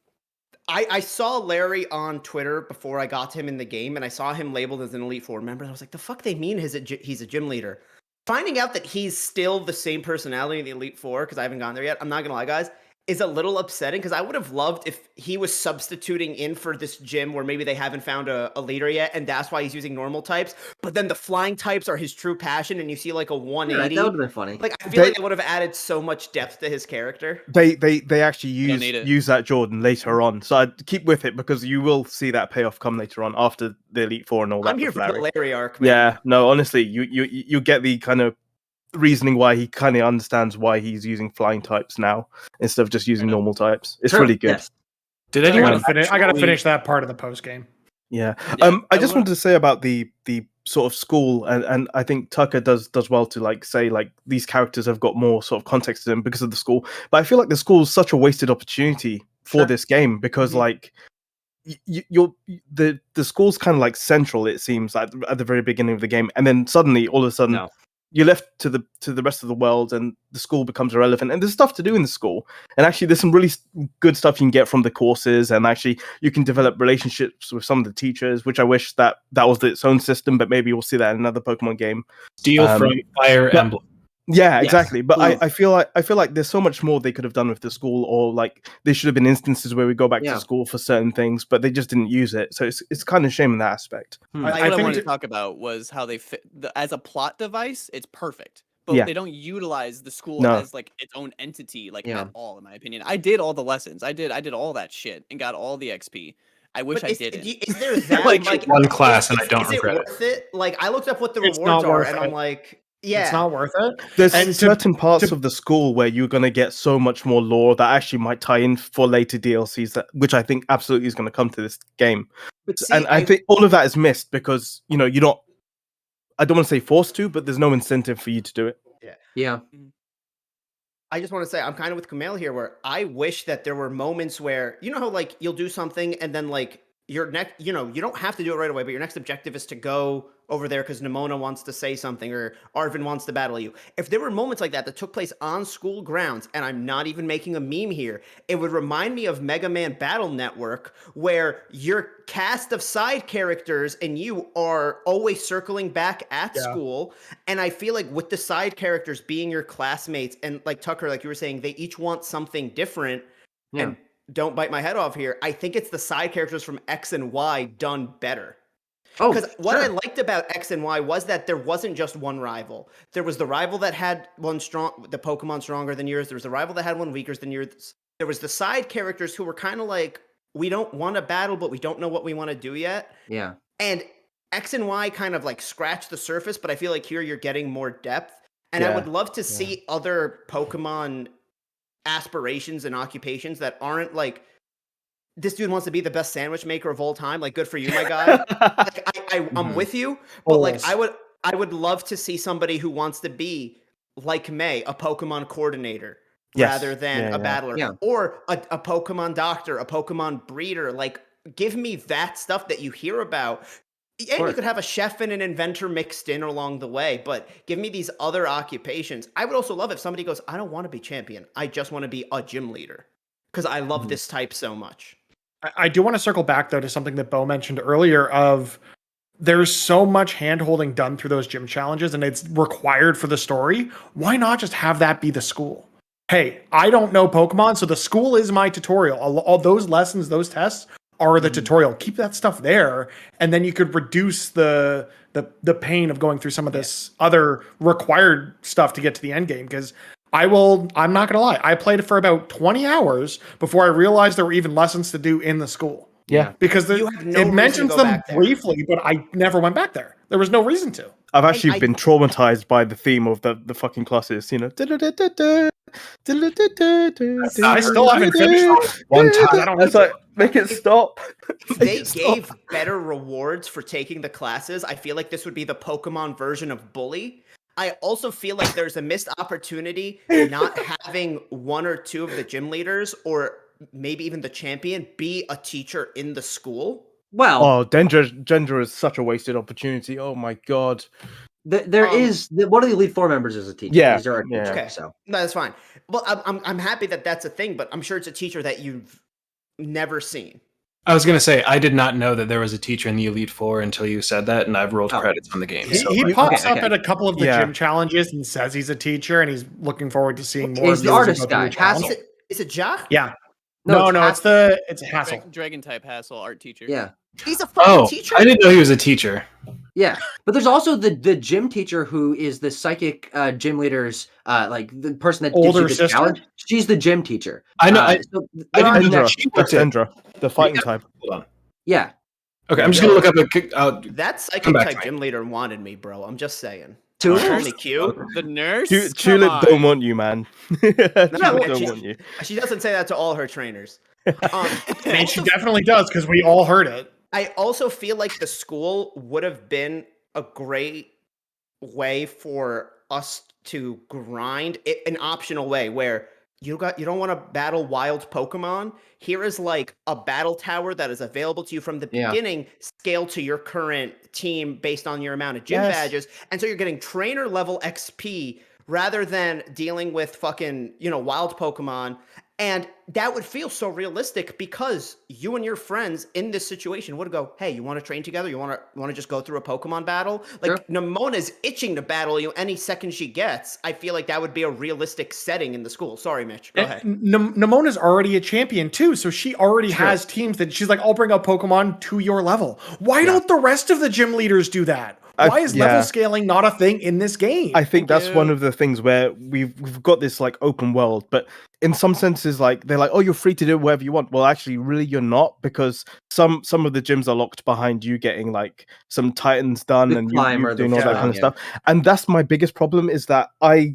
I saw Larry on Twitter before I got him in the game, and I saw him labeled as an Elite Four member. And I was like, the fuck they mean he's a gym leader. Finding out that he's still the same personality in the Elite Four, because I haven't gone there yet, I'm not going to lie, guys, is a little upsetting, because I would have loved if he was substituting in for this gym where maybe they haven't found a leader yet, and that's why he's using normal types. But then the flying types are his true passion, and you see like a Yeah, 180. that would have been funny. Like, I feel like it would have added so much depth to his character. They actually don't need it. use that Jordan later on, so I'd keep with it because you will see that payoff come later on after the Elite Four and all that. I'm here with for Larry. the Larry arc, man. Yeah, no, honestly, you get the kind of reasoning why he kind of understands why he's using flying types now instead of just using normal types. It's True, really good. yes. Did I anyone gotta finish that part of the post game. Yeah. Yeah, I just wanted to say about the sort of school, and I think Tucker does well to like say like these characters have got more sort of context to them because of the school. But I feel like the school is such a wasted opportunity for Sure. this game because like the school's kind of like central, it seems, like at the very beginning of the game, and then suddenly all of a sudden No. you're left to the rest of the world, and the school becomes irrelevant. And there's stuff to do in the school, and actually there's some really good stuff you can get from the courses, and actually you can develop relationships with some of the teachers, which I wish that was its own system, but maybe we'll see that in another Pokemon game. steal from Fire Emblem? Yeah, Yes, exactly. But please. I feel like there's so much more they could have done with the school, or like there should have been instances where we go back Yeah. to school for certain things, but they just didn't use it. So it's kind of a shame in that aspect. What I think wanted to to- talk about was how they fit as a plot device. It's perfect, but Yeah. they don't utilize the school No. as like its own entity, like Yeah. at all. In my opinion, I did all the lessons. I did all that shit and got all the XP. I wish But I didn't. Is there that Like, one class, and I don't is regret it it. worth it? Like, I looked up what the It's rewards not are, worth and it. I'm like, yeah, It's not worth it. There's And to- certain parts to- of the school where you're going to get so much more lore that actually might tie in for later DLCs, which I think absolutely is going to come to this game. But see, And I think all of that is missed because you're not. I don't want to say forced to, but there's no incentive for you to do it. Yeah. I just want to say I'm kind of with Kumail here, where I wish that there were moments where how like you'll do something and then like your next, you don't have to do it right away, but your next objective is to go over there because Nimona wants to say something or Arvin wants to battle you. If there were moments like that took place on school grounds, and I'm not even making a meme here, it would remind me of Mega Man Battle Network, where your cast of side characters and you are always circling back at school. And I feel like with the side characters being your classmates, and like Tucker, like you were saying, they each want something different. Yeah. And don't bite my head off here, I think it's the side characters from X and Y done better. Oh, Because what I sure. liked about X and Y was that there wasn't just one rival. There was the rival that had one strong, the Pokemon stronger than yours. There was the rival that had one weaker than yours. There was the side characters who were kind of like, we don't want to battle, but we don't know what we want to do yet. Yeah. And X and Y kind of like scratch the surface, but I feel like here you're getting more depth. And I Yeah. would love to see other Pokemon aspirations and occupations that aren't like, this dude wants to be the best sandwich maker of all time. Like, good for you, my guy. Like, I'm with you, but like, I would love to see somebody who wants to be like May, a Pokemon coordinator, Yes. rather than Yeah, a yeah. battler, Yeah. or a Pokemon doctor, a Pokemon breeder. Like, give me that stuff that you hear about. And you course. could have a chef and an inventor mixed in along the way, but give me these other occupations. I would also love if somebody goes, I don't want to be champion. I just want to be a gym leader because I love this type so much. I do want to circle back though to something that Bo mentioned earlier of there's so much hand-holding done through those gym challenges and it's required for the story. Why not just have that be the school? Hey, I don't know Pokemon, so the school is my tutorial. All those lessons, those tests are the tutorial. Keep that stuff there, and then you could reduce the pain of going through some of this other required stuff to get to the end game. Because I'm not gonna lie, I played it for about 20 hours before I realized there were even lessons to do in the school. Yeah. Because You have no it reason mentions to go them back there. briefly, but I never went back there. There was no reason to. I've actually I- been traumatized by the theme of the fucking classes, I still haven't finished one time. I don't That's need like, to. make it stop. If Make they it stop. gave better rewards for taking the classes, I feel like this would be the Pokemon version of Bully. I also feel like there's a missed opportunity not having one or two of the gym leaders or maybe even the champion be a teacher in the school. Well, Oh, Dendra is such a wasted opportunity. Oh my god. there is one of the Elite Four members is a teacher. Yeah, These are a yeah. teacher, Okay, so that's fine. Well, I'm happy that that's a thing, but I'm sure it's a teacher that you've never seen. I was gonna say I did not know that there was a teacher in the Elite Four until you said that, and I've rolled Oh. credits on the game. He, So he like, pops okay. up at a couple of the Yeah. gym challenges and says he's a teacher, and he's looking forward to seeing more He's of the you as you artist go through guy, your challenge. Hassel. Is it Ja? Yeah. No, No, it's it's a hassle. Dragon type hassle art teacher. yeah, He's a fucking oh, teacher. I didn't know he was a teacher. yeah. But there's also the gym teacher who is the psychic gym leader's like the person that gives Older you the sister? challenge. She's the gym teacher. I know. So I there are didn't know Dendra. that she That's was it. Dendra. The fighting type. Hold on. yeah. Okay, I'm just gonna look up That Come psychic back type to me. gym leader wanted me, bro. I'm just saying. Two Call of me them? cute. The nurse. Tulip Come don't on. want you, man. No, Tulip don't she- want you. She doesn't say that to all her trainers. I mean, she definitely does because we all heard it. I also feel like the school would have been a great way for us to grind it, an optional way where you don't want to battle wild Pokemon. Here is like a battle tower that is available to you from the Yeah. beginning, scale to your current team based on your amount of gym Yes. badges. And so you're getting trainer level XP rather than dealing with fucking, wild Pokemon. And that would feel so realistic because you and your friends in this situation would go, "Hey, you want to train together? You want to just go through a Pokemon battle?" Like Sure. Namona's itching to battle you any second she gets. I feel like that would be a realistic setting in the school. Sorry, Mitch. Go ahead. Namona's already a champion too, so she already has teams that she's like, I'll bring up Pokemon to your level. Why don't the rest of the gym leaders do that? Why is level scaling not a thing in this game? I think that's one of the things where we've got this like open world, but in some senses, like they're like, oh, you're free to do whatever you want. Well, actually, really, you're not, because some of the gyms are locked behind you getting like some Titans done The and climber, you the doing all that climb, kind of yeah. stuff. And that's my biggest problem, is that I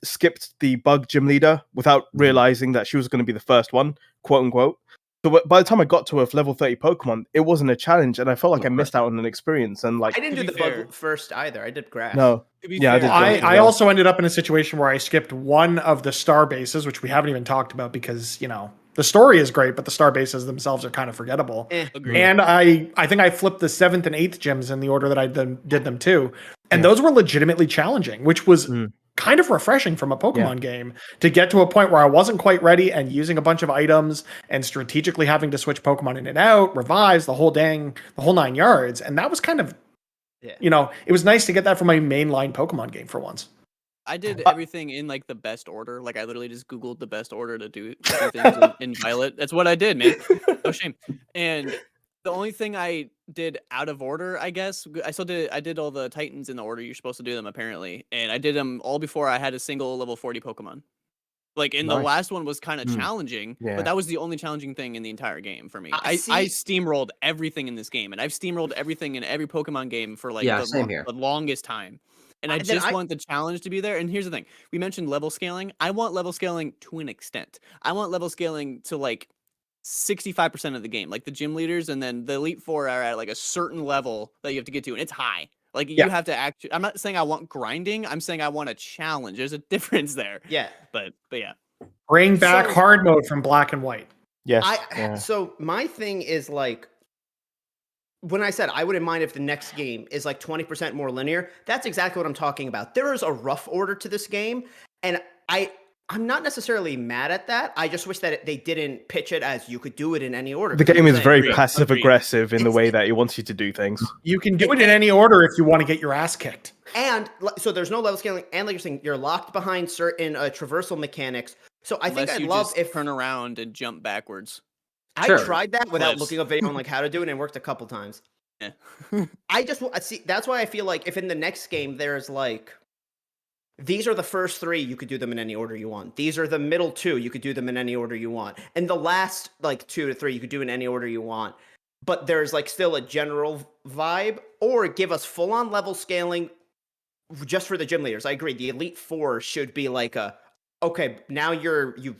skipped the bug gym leader without realizing that she was going to be the first one, quote unquote. So by the time I got to a level 30 Pokemon, it wasn't a challenge, and I felt like I missed out on an experience. And like, I didn't to do be the fair- bug first either. I did grass. no, To be Yeah, I fair, did I, Josh as I well. also ended up in a situation where I skipped one of the star bases, which we haven't even talked about because, the story is great, but the star bases themselves are kind of forgettable. Agreed. And I think I flipped the 7th and 8th gyms in the order that I did them too. And those were legitimately challenging, which was kind of refreshing from a Pokemon game to get to a point where I wasn't quite ready and using a bunch of items and strategically having to switch Pokemon in and out, revise the whole 9 yards. And that was kind of, it was nice to get that from a mainline Pokemon game for once. I did everything in like the best order. Like I literally just Googled the best order to do things in Violet. That's what I did, man. No shame. And the only thing I did out of order, I guess, I did all the Titans in the order you're supposed to do them apparently, and I did them all before I had a single level 40 Pokemon. Like, and the Nice. last one was kind of challenging, Yeah. but that was the only challenging thing in the entire game for me. I I see. steamrolled everything in this game, and I've steamrolled everything in every Pokemon game for like Yeah, same here. the longest time. And I Then just I- want the challenge to be there. And here's the thing: we mentioned level scaling. I want level scaling to an extent. I want level scaling to like 65% of the game, like the gym leaders, and then the Elite Four are at like a certain level that you have to get to, and it's high. Like you have to actually. I'm not saying I want grinding. I'm saying I want a challenge. There's a difference there. Yeah. But yeah. Bring back So- hard mode from Black and White. yes, So my thing is like, when I said I wouldn't mind if the next game is like 20% more linear, that's exactly what I'm talking about. There is a rough order to this game, and I'm not necessarily mad at that. I just wish that they didn't pitch it as you could do it in any order. the 'cause game I'm is saying- very Agreed. passive aggressive in the It's- way that it wants you to do things. You can do it in any order if you want to get your ass kicked. And so there's no level scaling, and like you're saying, you're locked behind certain traversal mechanics. So I think Unless I'd you love just if turn around and jump backwards. I Sure. tried that without Clips. looking up video on like how to do it, and it worked a couple times. Yeah. I just see. That's why I feel like if in the next game there's like, these are the first 3, you could do them in any order you want. These are the middle 2, you could do them in any order you want, and the last like 2 to 3 you could do in any order you want. But there's like still a general vibe, or give us full on level scaling just for the gym leaders. I agree. The Elite Four should be like a okay, now you've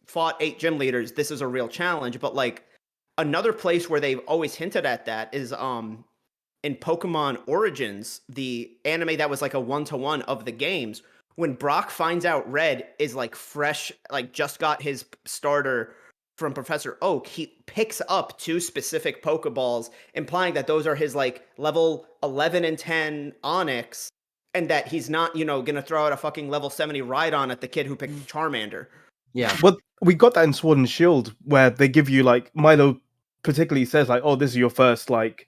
fought 8 gym leaders. This is a real challenge. But like another place where they've always hinted at that is in Pokemon Origins, the anime that was like a 1-to-1 of the games. When Brock finds out Red is like fresh, like just got his starter from Professor Oak, he picks up 2 specific Pokeballs, implying that those are his like level 11 and 10 Onyx, and that he's not, gonna throw out a fucking level 70 Rhydon at the kid who picked Charmander. Yeah. Well, we got that in Sword and Shield, where they give you like Milo particularly says like, "Oh, this is your first like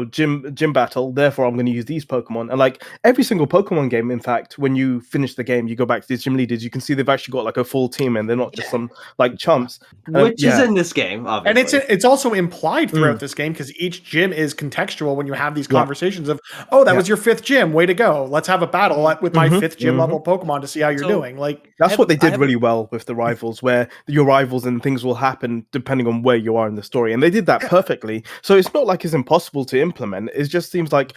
gym battle. Therefore, I'm going to use these Pokemon." And like every single Pokemon game, in fact, when you finish the game, you go back to these gym leaders. You can see they've actually got like a full team, and they're not just some like chumps. Which is in this game, obviously. And it's also implied throughout this game because each gym is contextual when you have these conversations of, oh, that was your 5th gym. Way to go. Let's have a battle with my 5th gym level Pokemon to see how you're doing. Like that's what they did really well with the rivals, where your rivals and things will happen depending on where you are in the story. And they did that perfectly. So it's not like it's impossible to implement. It just seems like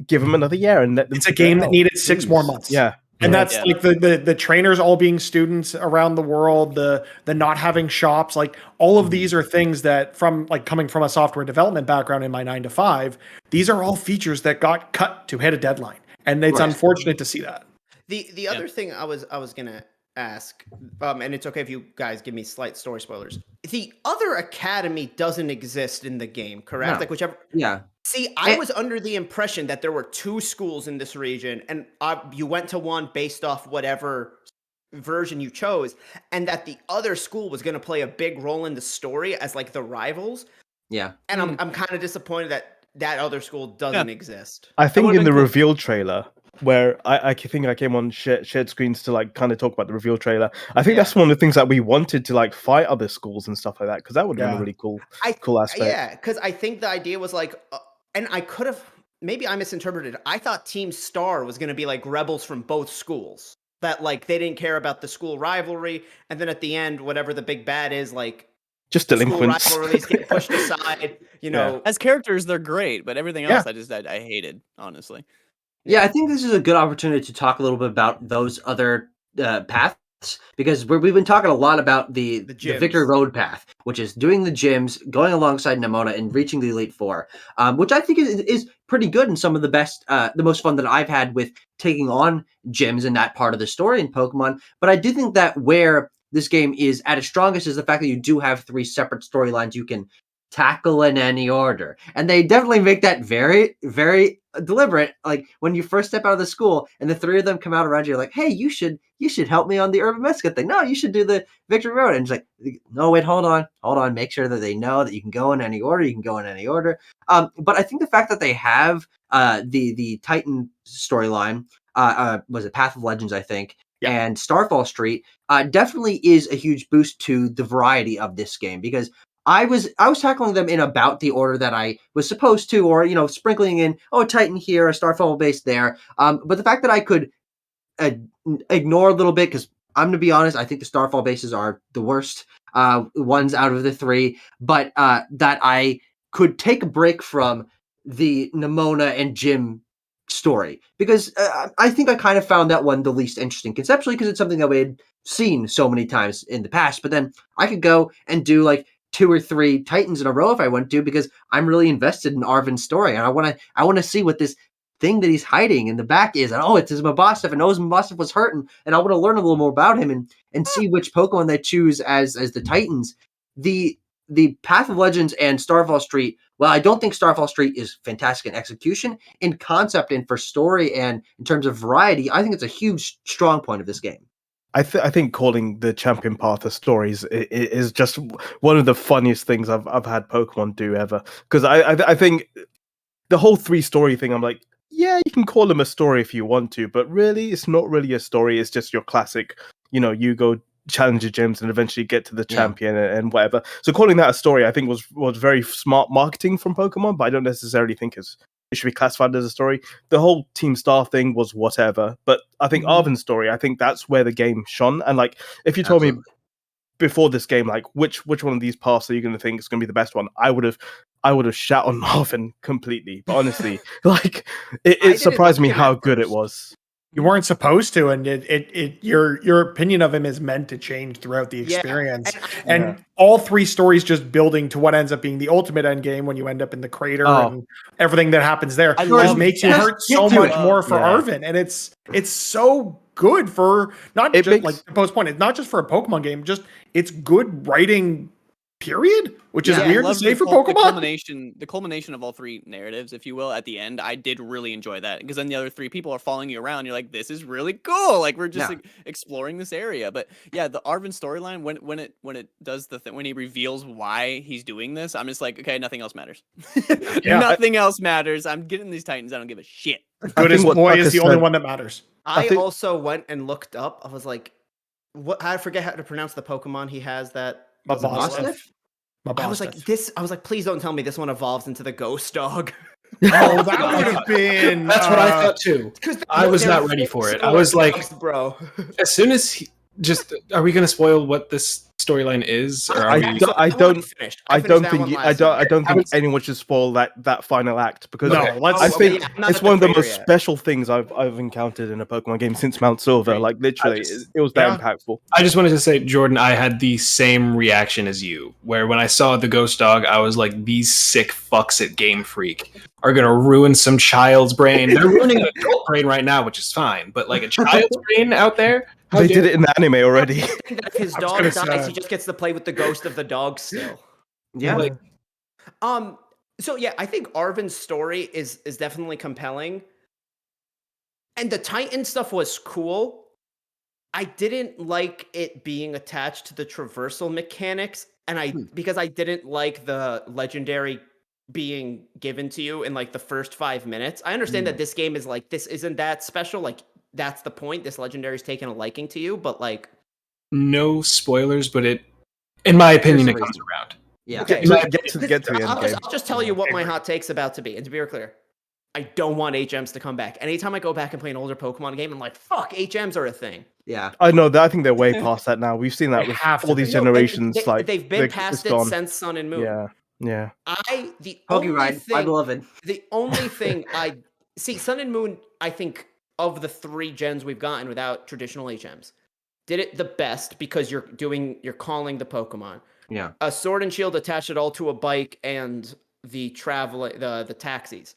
give them another year and let them. It's a game that needed 6 more months. Yeah. And that's like the trainers all being students around the world, the not having shops, like all of these are things that from like coming from a software development background in my 9 to 5, these are all features that got cut to hit a deadline. And it's unfortunate to see that. The other thing I was gonna ask, and it's okay if you guys give me slight story spoilers. The other academy doesn't exist in the game, correct? No. Like whichever. Yeah. See, I was under the impression that there were 2 schools in this region, and you went to one based off whatever version you chose, and that the other school was going to play a big role in the story as like the rivals. Yeah. And I'm kind of disappointed that other school doesn't exist. I think in the reveal trailer, where I think I came on shared screens to like kind of talk about the reveal trailer. I think that's one of the things that we wanted to like fight other schools and stuff like that, because that would have been a really cool aspect. Yeah, because I think the idea was like, and I could have, maybe I misinterpreted. I thought Team Star was going to be like rebels from both schools, that like they didn't care about the school rivalry, and then at the end, whatever the big bad is, like just delinquents. School rivalries get pushed aside. As characters, they're great, but everything else, I hated, honestly. Yeah, I think this is a good opportunity to talk a little bit about those other paths, because we've been talking a lot about the Victory Road path, which is doing the gyms, going alongside Nimona, and reaching the Elite Four, which I think is pretty good and some of the best, the most fun that I've had with taking on gyms in that part of the story in Pokemon. But I do think that where this game is at its strongest is the fact that you do have 3 separate storylines you can tackle in any order. And they definitely make that very, very deliberate. Like when you first step out of the school and the 3 of them come out around you, like, hey, you should help me on the Urban Mesca thing. No, you should do the Victory Road. And it's like, no, wait, hold on. Make sure that they know that you can go in any order. But I think the fact that they have the Titan storyline, was it Path of Legends, I think, and Starfall Street, definitely is a huge boost to the variety of this game, because I was tackling them in about the order that I was supposed to, or sprinkling in a Titan here, a Starfall base there. But the fact that I could ignore a little bit, because I'm gonna be honest, I think the Starfall bases are the worst ones out of the 3. But that I could take a break from the Nimona and Jim story, because I think I kind of found that one the least interesting conceptually, because it's something that we had seen so many times in the past. But then I could go and do like 2 or 3 Titans in a row if I want to, because I'm really invested in Arvin's story, and I want to see what this thing that he's hiding in the back is. And it's his Mabosstiff, and his Mabosstiff was hurting, and I want to learn a little more about him and see which Pokemon they choose as the Titans. The Path of Legends and Starfall Street, well, I don't think Starfall Street is fantastic in execution, in concept, and for story, and in terms of variety, I think it's a huge strong point of this game. I think calling the Champion Path a story is just one of the funniest things I've had Pokemon do ever. Because I think the whole 3 story thing, I'm like, yeah, you can call them a story if you want to, but really, it's not really a story. It's just your classic, you go challenger gyms and eventually get to the champion and whatever. So calling that a story, I think was very smart marketing from Pokemon, but I don't necessarily think it should be classified as a story. The whole Team Star thing was whatever, but I think Arvin's story, I think that's where the game shone. And like, if you told me before this game, like which one of these paths are you going to think is going to be the best one, I would have shat on Arvin completely. But honestly, like it surprised me how good it was. You weren't supposed to, and your opinion of him is meant to change throughout the Yeah, experience. and And all three stories just building to what ends up being the ultimate end game when you end up in the crater Oh. and everything that happens there. I Just love makes you that. hurt Get so to much it. more for Yeah. Arvin, and it's so good for not It just makes- like to Post point. It's not just for a Pokemon game. Just it's good writing. Period, which is Yeah, I weird to love say for the Pokemon. the culmination of all three narratives, if you will, at the end. I did really enjoy that because then the other three people are following you around. You're like, this is really cool. Like we're just Yeah. exploring this area. But yeah, the Arvin storyline when it does the thing when he reveals why he's doing this, I'm just like, okay, nothing else matters. Yeah. Nothing else matters. I'm getting these Titans. I don't give a shit. Goodest what boy Tucker is the only said- one that matters. I think- also went and looked up. I was like, what? I forget how to pronounce the Pokemon he has that. doesn't Mabosstiff. evolve. I was like, please don't tell me this one evolves into the ghost dog. Oh, that would have been. That's what I thought too. I was not ready for it. I was like, bro. as soon as are we going to spoil what this storyline is? Or are I we, don't- I don't- I finished don't that think one you, last I night. don't I think would- anyone should spoil that final act because No, Okay. let's. I okay, think yeah, I'm not it's at the one of the crater most yet. special things I've encountered in a Pokemon game since Mount Silver. Agreed. Like literally, just- it was that Yeah. impactful. I just wanted to say, Jordan, I had the same reaction as you, where when I saw the ghost dog, I was like, these sick fucks at Game Freak are going to ruin some child's brain. They're ruining an adult brain right now, which is fine, but like a child's brain out there? How They dare- did it in the anime already. I think that if his I was dog gonna dies, say- he just gets to play with the ghost of the dog still. Yeah. Like, So yeah, I think Arvin's story is definitely compelling. And the Titan stuff was cool. I didn't like it being attached to the traversal mechanics, and because I didn't like the legendary being given to you in like the first 5 minutes. I understand that this game is like this isn't that special. Like that's the point. This legendary's taken a liking to you, but like no spoilers, but in my opinion, There's it a comes reason. around. Yeah. okay, Get to the end I'll game. just tell you what my Agree. hot take's about to be, and to be real clear. I don't want HMs to come back. Anytime I go back and play an older Pokemon game, I'm like, fuck, HMs are a thing. Yeah. I know that. I think they're way past that now. We've seen that They with have to all be. these No, and generations. Like they've been past it's it gone. since Sun and Moon. Yeah, yeah. The only Pokemon, my thing, beloved. the only thing I see, Sun and Moon, I think of the 3 gens we've gotten without traditional HMs, did it the best because you're calling the Pokemon. Yeah. A Sword and Shield attached it all to a bike and the the taxis.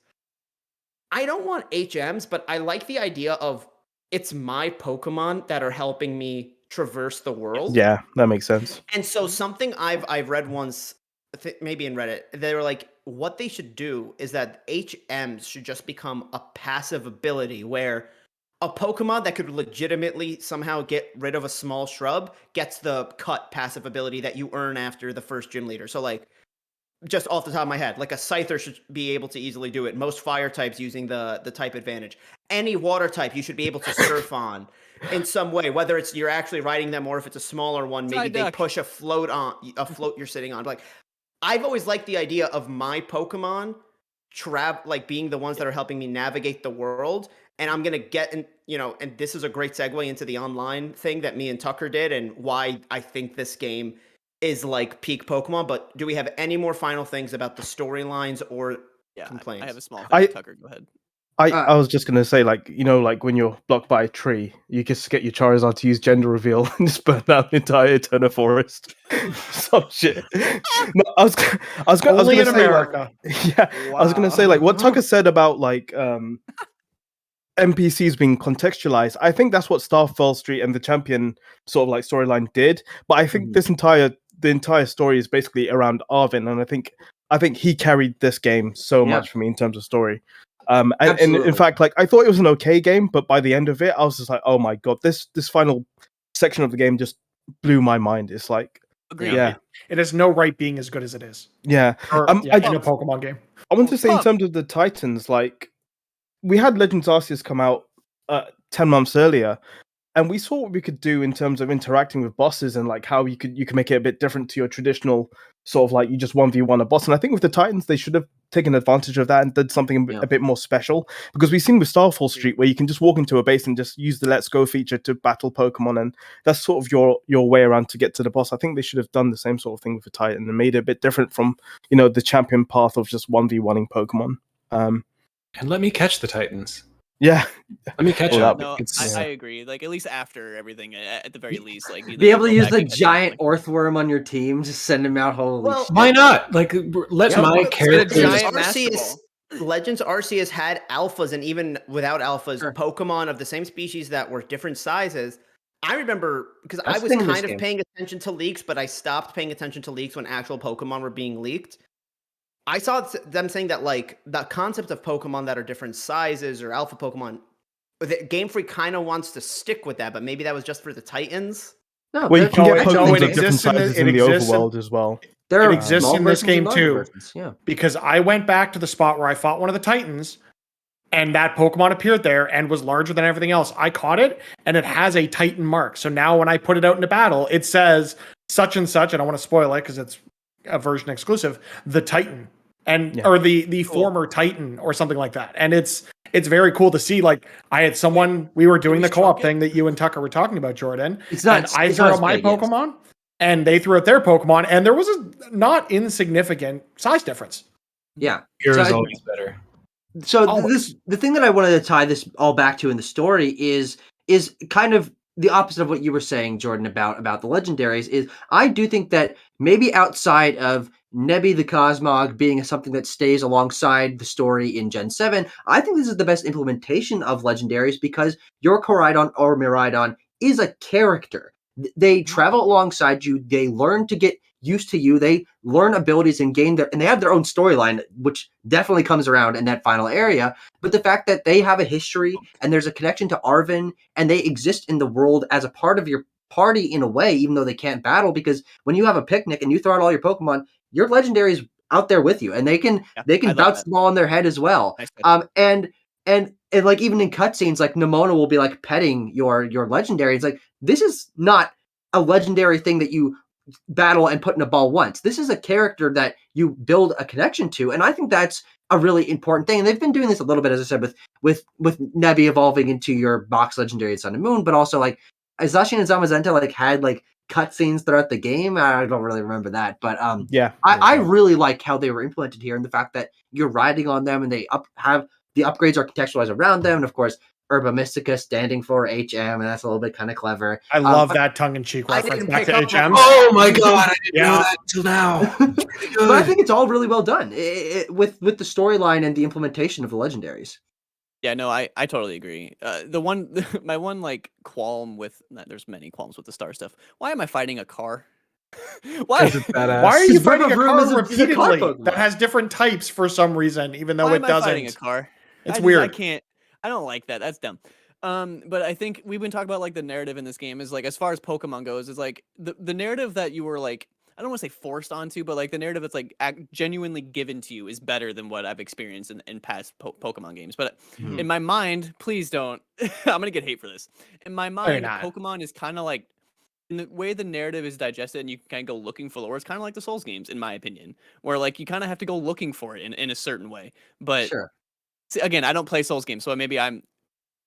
I don't want HMs, but I like the idea of it's my Pokemon that are helping me traverse the world. Yeah, that makes sense. And so something I've read once, maybe in Reddit, they were like, what they should do is that HMs should just become a passive ability where a Pokemon that could legitimately somehow get rid of a small shrub gets the cut passive ability that you earn after the first gym leader. So like, just off the top of my head, like a Scyther should be able to easily do it. Most fire types using the type advantage. Any water type you should be able to surf on in some way, whether it's you're actually riding them or if it's a smaller one, maybe they Psyduck. push a float you're sitting on. Like I've always liked the idea of my Pokemon like being the ones that are helping me navigate the world. And I'm gonna get in, and this is a great segue into the online thing that me and Tucker did and why I think this game is like peak Pokemon. But do we have any more final things about the storylines or Yeah, complaints? I have a small thing. I- Tucker, go ahead. I was just gonna say, like, like when you're blocked by a tree, you just get your Charizard to use gender reveal and just burn down the entire Eterna forest. Some shit. No, I was Only gonna in say, America. yeah, I was gonna say like what Tucker said about like NPCs being contextualized. I think that's what Starfall Street and the Champion sort of like storyline did. But I think the entire story is basically around Arvin, and I think he carried this game so Yeah. much for me in terms of story. And in Absolutely. fact, like I thought it was an okay game, but by the end of it, I was just like, oh my god, this final section of the game just blew my mind. It's like, Agreed. yeah, It has no right being as good as it is. yeah. Or, I- in a Pokemon game. I want to say in Fuck. terms of the Titans, like we had Legends Arceus come out 10 months earlier, and we saw what we could do in terms of interacting with bosses and like how you could make it a bit different to your traditional sort of like you just 1v1 a boss. And I think with the Titans, they should have taken advantage of that and did something Yeah. a bit more special, because we've seen with Starfall Street where you can just walk into a base and just use the Let's Go feature to battle Pokemon, and that's sort of your way around to get to the boss. I think they should have done the same sort of thing with the Titan and made it a bit different from the champion path of just 1v1ing Pokemon. And let me catch the Titans. Yeah. Let me catch Well, up. that'd No, It's I agree. Like at least after everything, at the very least, like Be able to go use back the and catch up on, giant like, earthworm on your team, just send him out. Holy Well, shit! why not? Like, let Yeah. my Well, Let's get a characters. giant Master Ball. Legends Arceus had alphas, and even without alphas, Sure. Pokemon of the same species that were different sizes. I remember because I That's the was thing in this kind of game. paying attention to leaks, but I stopped paying attention to leaks when actual Pokemon were being leaked. I saw them saying that like the concept of Pokemon that are different sizes or alpha Pokemon, Game Freak kind of wants to stick with that, but maybe that was just for the Titans. No, Well, you there's can get actually no, Pokemon it of different exists in the sizes in the overworld as well. there it are exists small in this versions and game larger too. versions. Yeah. Because I went back to the spot where I fought one of the Titans, and that Pokemon appeared there and was larger than everything else. I caught it, and it has a Titan mark. So now when I put it out into battle, it says such and such. I don't want to spoil it because it's a version exclusive. The Titan, and Yeah. or the Cool. former Titan or something like that. And it's very cool to see. Like I had someone, we were doing we the co-op shrunk it? thing that you and Tucker were talking about, Jordan. It's not. And I it's threw not out as my big, yes. Pokemon, and they threw out their Pokemon, and there was a not insignificant size difference. Yeah. Pure So is I- always better. So Always. the thing that I wanted to tie this all back to in the story is kind of the opposite of what you were saying, Jordan, about the legendaries. Is I do think that maybe outside of Nebby the Cosmog being something that stays alongside the story in Gen 7, I think this is the best implementation of legendaries because your Koraidon or Miraidon is a character. They travel alongside you. They learn to get used to you. They learn abilities and gain and they have their own storyline, which definitely comes around in that final area. But the fact that they have a history and there's a connection to Arvin and they exist in the world as a part of your party in a way, even though they can't battle, because when you have a picnic and you throw out all your Pokemon, your legendaries out there with you, and they can Yeah, I love bounce that. the ball on their head as well. Nice touch. And like even in cutscenes, like Nimona will be like petting your legendary. It's like this is not a legendary thing that you battle and put in a ball once. This is a character that you build a connection to, and I think that's a really important thing. And they've been doing this a little bit, as I said, with Nebby evolving into your box legendary at Sun and Moon, but also like Zacian and Zamazenta like had like cutscenes throughout the game. I don't really remember that, but Yeah. I really like how they were implemented here, and the fact that you're riding on them and they have the upgrades are contextualized around them, and of course Herba Mystica standing for HM, and that's a little bit kind of clever. I love that tongue-in-cheek I reference didn't back pick to up on HM. that. Oh my god, I didn't know Yeah. that until now. Pretty good. But I think it's all really well done with the storyline and the implementation of the legendaries. Yeah, no, I totally agree. My one like qualm with there's many qualms with the star stuff. Why am I fighting a car? Why? Because it's badass. Why are you Because fighting a River Vroom car is a car repeatedly Pokemon. that has different types for some reason, even though Why it am I fighting a doesn't? car? It's I weird. can't. I don't like that. That's dumb. But I think we've been talking about like the narrative in this game is like as far as Pokemon goes is like the narrative that you were like I don't want to say forced onto, but like the narrative that's like genuinely given to you is better than what I've experienced in past Pokemon games. But Mhm. in my mind, please don't. I'm gonna get hate for this. In my you're mind, not. Pokemon is kind of like in the way the narrative is digested and you can kind of go looking for lore. It's kind of like the Souls games, in my opinion, where like you kind of have to go looking for it in a certain way. But Sure. see, again, I don't play Souls games, so maybe I'm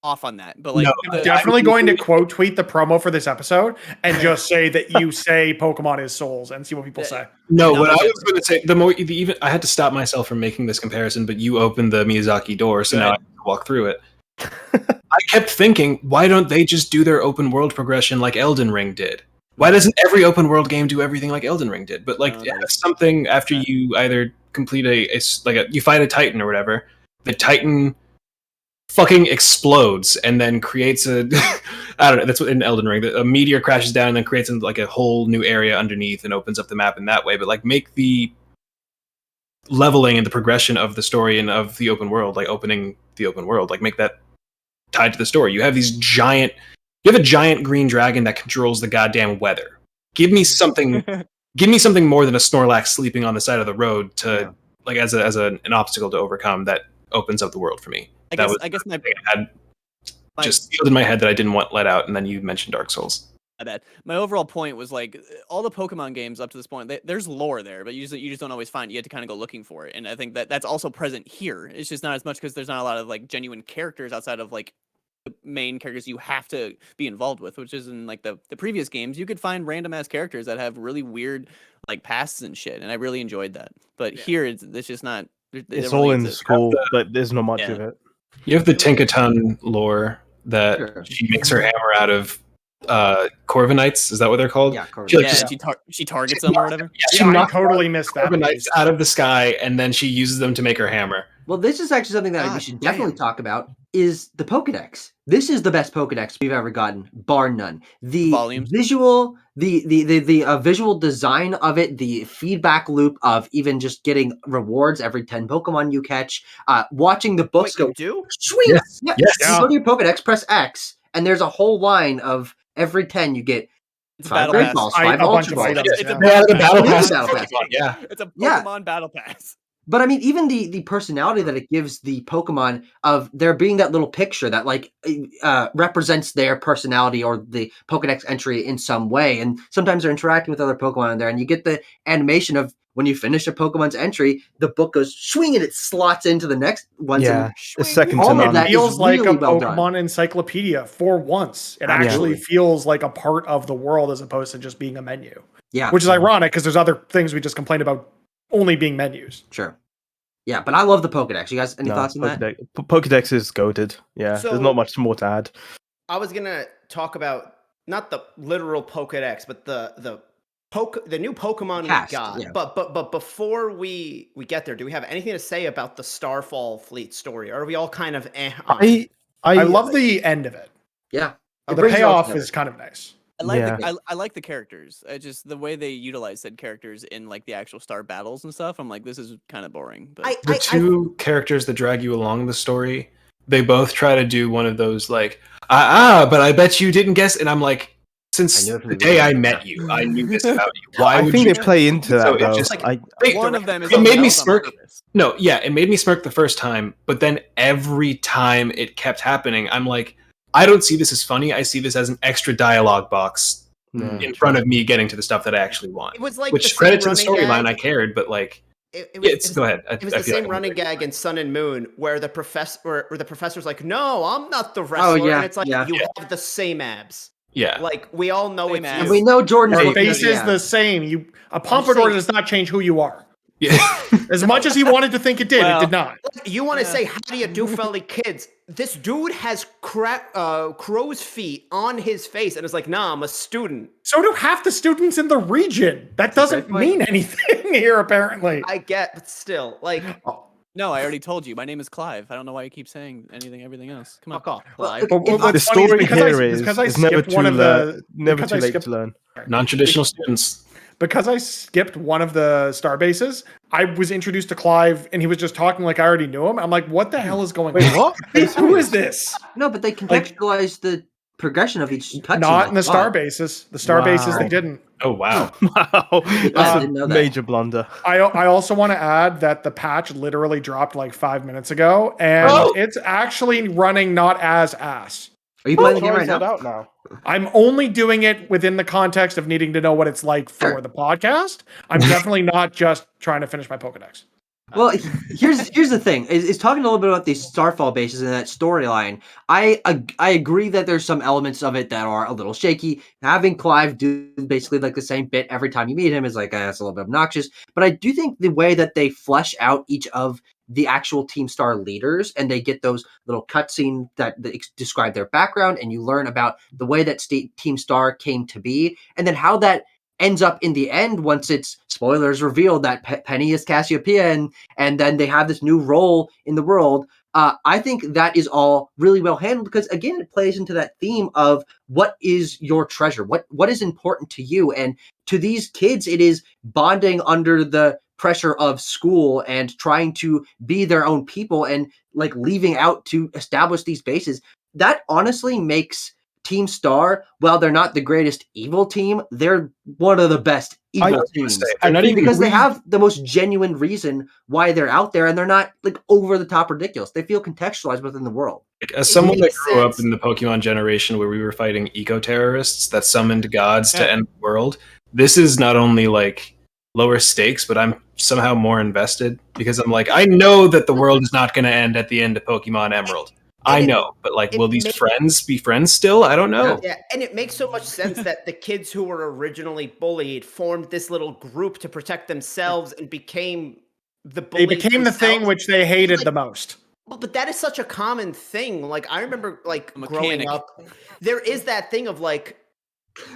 off on that. But like, No, the, Definitely going to quote tweet the promo for this episode and just say that you say Pokemon is Souls and see what people say. No, Not what I much was going to say, the more the even I had to stop myself from making this comparison, but you opened the Miyazaki door, so Go now I ahead. have to walk through it. I kept thinking, why don't they just do their open world progression like Elden Ring did? Why doesn't every open world game do everything like Elden Ring did? But like, No, have that's- something after that. you either complete you fight a Titan or whatever, the Titan fucking explodes and then creates a I don't know, that's what in Elden Ring, a meteor crashes down and then creates like a whole new area underneath and opens up the map in that way. But like, make the leveling and the progression of the story and of the open world, like opening the open world, like make that tied to the story. You have a giant green dragon that controls the goddamn weather. Give me something more than a Snorlax sleeping on the side of the road to like as an obstacle to overcome that opens up the world for me. I That guess was I guess my I had just sealed in my head that I didn't want let out, and then you mentioned Dark Souls. my bad. My overall point was like all the Pokemon games up to this point, there's lore there, but you just don't always find it. You have to kind of go looking for it, and I think that's also present here. It's just not as much because there's not a lot of like genuine characters outside of like the main characters you have to be involved with, which is in like the previous games. You could find random ass characters that have really weird like pasts and shit, and I really enjoyed that. But here it's just not. It It's doesn't all really in the exist. school, but there's not much Yeah. of it. You have the Tinkaton lore that Sure. she makes her hammer out of Corviknights. Is that what they're called? Yeah, She, like, Yeah, just, and she targets them or whatever. yeah, she Yeah, I knocks totally missed that Corviknights piece. out of the sky, and then she uses them to make her hammer. Well, this is actually something that we God should definitely damn. talk about is the Pokedex. This is the best Pokedex we've ever gotten, bar none. The Volumes. visual, the visual design of it, the feedback loop of even just getting rewards every 10 Pokemon you catch, watching the books Wait, you go do? swing. Yes, Yeah. yes. You go to your Pokedex, press X, and there's a whole line of every 10 you get It's a 5 battle Great pass. Balls, I- 5 a bunch Ultra of Balls. items. It's a Yeah. Yeah, the battle It is pass. a battle pass. Yeah. It's a Yeah. Pokemon battle pass. But I mean, even the personality that it gives the Pokemon of there being that little picture that like represents their personality or the Pokedex entry in some way, and sometimes they're interacting with other Pokemon in there, and you get the animation of when you finish a Pokemon's entry, the book goes swing and it slots into the next ones. Yeah, And it's second all to of none. that It is feels like a really well done. Pokemon encyclopedia for once. It actually Absolutely. feels like a part of the world as opposed to just being a menu, Yeah, which is ironic because there's other things we just complained about only being menus. sure. Yeah, but I love the Pokedex. You guys, any No, thoughts on that? Pokedex is goated. Yeah, So- there's not much more to add. I was gonna talk about not the literal Pokedex, but the new Pokemon Cast, we got. yeah. But before we get there, do we have anything to say about the Starfall fleet story? Or are we all kind of on it? I love the end of it. Yeah, The brings it all payoff together. is kind of nice. I like Yeah. I like the characters. Just the way they utilize said characters in like the actual star battles and stuff. I'm like, this is kind of boring. But The two characters that drag you along the story, they both try to do one of those like, but I bet you didn't guess. And I'm like, since I knew it from the the day I beginning. met you, I knew this about you. Why I would think you? they play into So that it though. just, like- one of them is it on made me on smirk. purpose. No, yeah, it made me smirk the first time, but then every time it kept happening, I'm like, I don't see this as funny. I see this as an extra dialogue box Yeah. in front of me getting to the stuff that I actually want. It was like the Which same credit to the running storyline, I gag. cared, but like, It yeah, go ahead. It was I the feel like same I'm running breaking gag mine. in Sun and Moon where the professor's like, "No, I'm not the wrestler," Oh, yeah, and it's like yeah. you have the same abs. Yeah. Like we all know Same it's abs. And you. we know Jordan's Your looking at face the is abs. the same. A pompadour saying- does not change who you are. Yeah. As much as he wanted to think it did, it Well, did not. You want to Yeah. say, "How do you do, felly kids?" This dude has crow's feet on his face, and it's like, "Nah, I'm a student." So do half the students in the region. That doesn't great point. mean anything here, apparently. I get, but still, like, No, I already told you. My name is Clive. I don't know why you keep saying everything else. Come on. fuck off, Well, Clive. if- But if I- what's The funny is story because I- here is because I it's never skipped one too of the never because too I late skipped- to learn. Non-traditional students. because I skipped one of the star bases, I was introduced to Clive and he was just talking like I already knew him. I'm like, what the hell is going Wait, on? what? Who is this? No, but they contextualize the progression of each cutscene. Not I in the star thought. bases. The star bases they Wow. didn't. Oh wow. Wow, I that's a didn't know that. major blunder. I also want to add that the patch literally dropped like 5 minutes ago, and Oh. it's actually running not as ass. Are you playing the game Try right that now? out now. I'm only doing it within the context of needing to know what it's like for Sure. the podcast. I'm definitely not just trying to finish my Pokedex. Well, here's the thing: is talking a little bit about these Starfall bases and that storyline. I agree that there's some elements of it that are a little shaky. Having Clive do basically like the same bit every time you meet him is like that's a little bit obnoxious. But I do think the way that they flesh out each of the actual Team Star leaders and they get those little cutscenes that describe their background, and you learn about the way that Team Star came to be, and then how that ends up in the end once it's spoilers revealed that Penny is Cassiopeia and then they have this new role in the world. I think that is all really well handled because again it plays into that theme of what is your treasure, what is important to you, and to these kids it is bonding under the pressure of school and trying to be their own people and like leaving out to establish these bases. That honestly makes Team Star, while they're not the greatest evil team, they're one of the best evil teams. They're not even Because they really- have the most genuine reason why they're out there and they're not like over the top ridiculous. They feel contextualized within the world. Like, as someone that makes grew up sense. in the Pokemon generation where we were fighting eco-terrorists that summoned gods to end the world, this is not only like lower stakes, but I'm somehow more invested because I'm like, I know that the world is not going to end at the end of Pokemon Emerald. I know, but like, will these friends be friends still? I don't know. Yeah, and it makes so much sense that the kids who were originally bullied formed this little group to protect themselves and became the They bullies became the thing themselves. which they hated Like- the most. But that is such a common thing. Like I remember, like A growing mechanic. up, there is that thing of like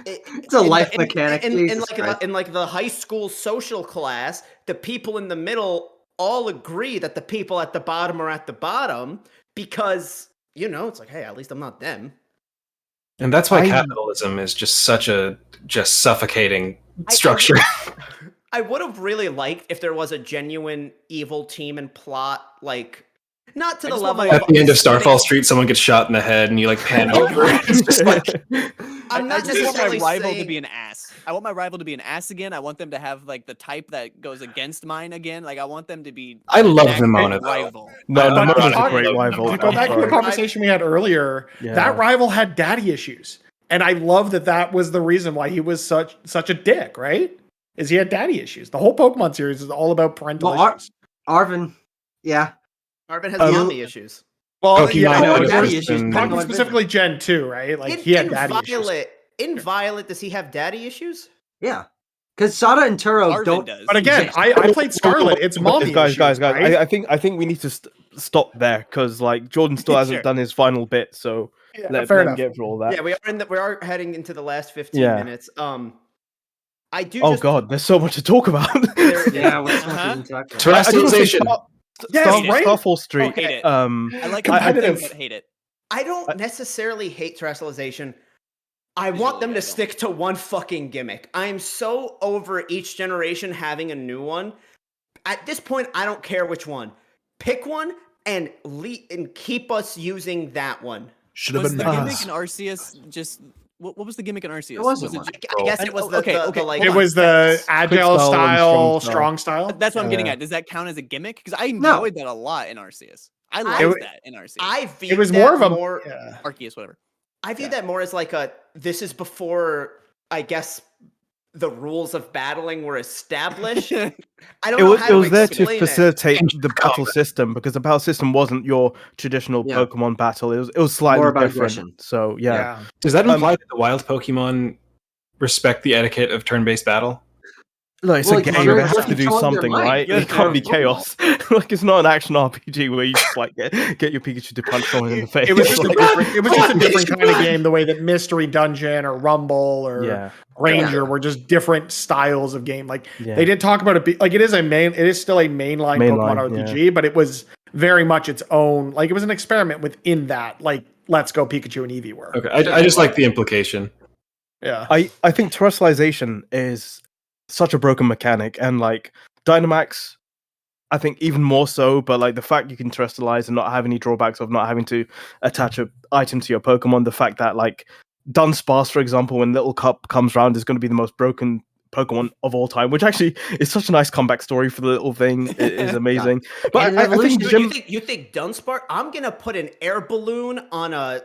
It's a life mechanic. in Jesus like Christ. in like the high school social class, the people in the middle all agree that the people at the bottom are at the bottom because it's like, hey, at least I'm not them. And that's why I- capitalism is just such a suffocating I structure. I would have really liked if there was a genuine evil team and plot, like not to I the just want level my- of At the end of splitting- Starfall Street, someone gets shot in the head, and you like pan over. It's just like, I'm I not just want my necessarily rival to saying- be an ass. I want my rival to be an ass again. I want them to have like the type that goes against mine again. Like I want them to be. I love an accurate Nimona, though. rival. No, But Nemona's a talk- great rival. To go back to the Sorry. conversation we had earlier, Yeah. that rival had daddy issues, and I love that was the reason why he was such a dick. Right? Is he had daddy issues? The whole Pokemon series is all about parental Well, issues. Arvin, yeah. Arvin has Um, mommy issues. Well, Pokemon yeah, know, but daddy we're issues and- talking Pokemon specifically Gen 2, right? Like he had daddy issues. In Violet, does he have daddy issues? Yeah. Because Sada and Turo Arvin don't. does. But again, I played Scarlet. It's mommy guys, issues, right? I think we need to stop there because like Jordan still hasn't Sure. done his final bit, so Yeah, let fair him enough. get through all that. Yeah, we are heading into the last 15 Yeah. minutes. I do. Oh just, god, there's so much to talk about. There- Yeah, what's Uh-huh. Terrestrialization. Yes, right? Starfall Street. Hate it. I like competitive. competitive, but hate it. I don't necessarily hate terrestrialization. I want them to stick to one fucking gimmick. I am so over each generation having a new one. At this point, I don't care which one. Pick one and keep us using that one. Should have Was been the nice. gimmick in Arceus just what was the gimmick in Arceus? There wasn't Was one. it I guess it was the, Okay, the, okay, the like. It hold on. was the agile style and style, strong style. strong style. That's what I'm getting Yeah. at. Does that count as a gimmick? Because I No. enjoyed that a lot in Arceus. I I- liked that in Arceus. I viewed It was that more of a more. yeah. Arceus, whatever. I viewed that more as like this is before, I guess, the rules of battling were established. I don't It know was, how it was there to explain it. facilitate Engine the battle system because the battle system wasn't your traditional Yeah. Pokemon battle. It was slightly More about different. aggression. So yeah. Does that imply that the wild Pokemon respect the etiquette of turn-based battle? Like, it's Well, a like, game. you're They have to do controlling their something, mind. right? You're It can't be controlling chaos. Like it's not an action RPG where you just like get your Pikachu to punch someone in the face. It was just a Like, different, it was just a different kind of game. The way that Mystery Dungeon or Rumble or yeah. Ranger Yeah. were just different styles of game. Like Yeah. they didn't talk about it. Like it is still a mainline Pokemon Mainline, RPG, but it was very much its own. Like it was an experiment within that. Like Let's Go Pikachu and Eevee were. Okay, I just like the implication. Yeah. I think terrestrialization is such a broken mechanic, and like Dynamax, I think even more so. But like the fact you can terrestrialize and not have any drawbacks of not having to attach an item to your Pokemon, the fact that like Dunsparce, for example, when Little Cup comes around, is going to be the most broken Pokemon of all time, which actually is such a nice comeback story for the little thing. It is amazing. But And I think evolution- Dude, Jim, you think Dunsparce? I'm gonna put an air balloon on a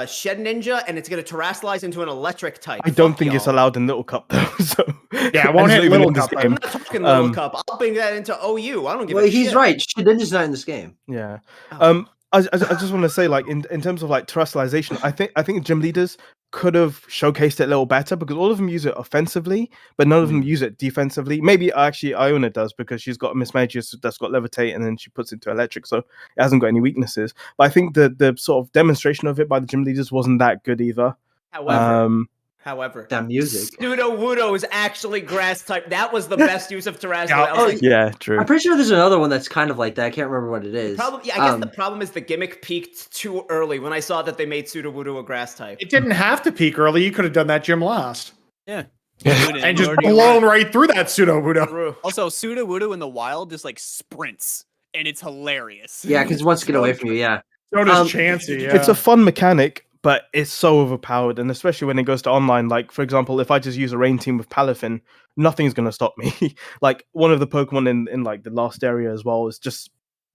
Shed Ninja, and it's gonna terrestrialize into an electric type. I don't Fuck think it's y'all. allowed in Little Cup though. So Yeah, it won't and hit it's not even Little in this Cup, though. I'm game. not talking Little Um, Cup. I'll bring that into OU. I don't give Well, a he's shit. right. Shedinja's not in this game. Yeah. Oh. I just want to say, like, in terms of like terrestrialization, I think gym leaders could have showcased it a little better because all of them use it offensively, but none of them use it defensively. Maybe actually Iona does because she's got a Miss Magius that's got levitate and then she puts it into electric, so it hasn't got any weaknesses. But I think the sort of demonstration of it by the gym leaders wasn't that good either. However, That music. Pseudo Wudo is actually grass type. That was the best use of terrestrial. Yeah. I was like, Yeah, true. I'm pretty sure there's another one that's kind of like that. I can't remember what it is. I guess the problem is the gimmick peaked too early when I saw that they made Pseudo Wudo a grass type. It didn't have to peak early. You could have done that gym last Yeah. and just blown right through that pseudo Wudo. True. Also, Pseudo Wudo in the wild just like sprints, and it's hilarious. Yeah, because it wants to get away from you. Yeah. So does Um, Chansey. Yeah. It's a fun mechanic, but it's so overpowered, and especially when it goes to online. Like, for example, if I just use a rain team with Palafin, nothing's gonna stop me. Like one of the Pokemon in like the last area as well is just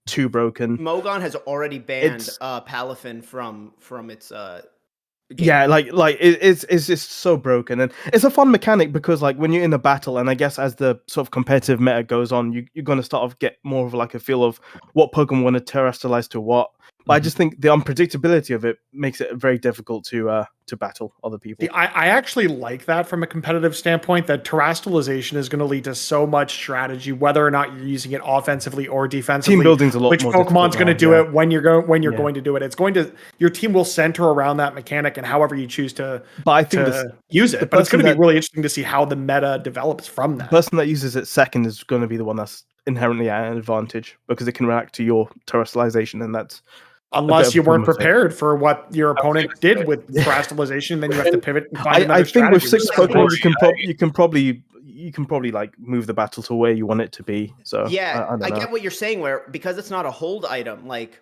too broken. Mogon has already banned It's- Palafin from its game. Yeah, it's just so broken, and it's a fun mechanic because like when you're in a battle, and I guess as the sort of competitive meta goes on, you're gonna start off get more of like a feel of what Pokemon want to terrestrialize to what. But I just think the unpredictability of it makes it very difficult to battle other people. See, I actually like that from a competitive standpoint, that terrestrialization is going to lead to so much strategy, whether or not you're using it offensively or defensively. Team building's a lot which more Pokemon's going to do yeah. it when you're going Yeah. going to do it. It's going to, your team will center around that mechanic and however you choose to But I think use the it. But it's going to be person really interesting to see how the meta develops from the that. person that uses it second is going to be the one that's inherently at an advantage because it can react to your terrestrialization, and that's Unless you weren't problem with it. prepared for what your opponent did with terrestrialization, then you have to pivot and find another I think with strategy. 6 Pokemon, you can probably like move the battle to where you want it to be. So Yeah, I don't know. get what you're saying. Where because it's not a hold item, like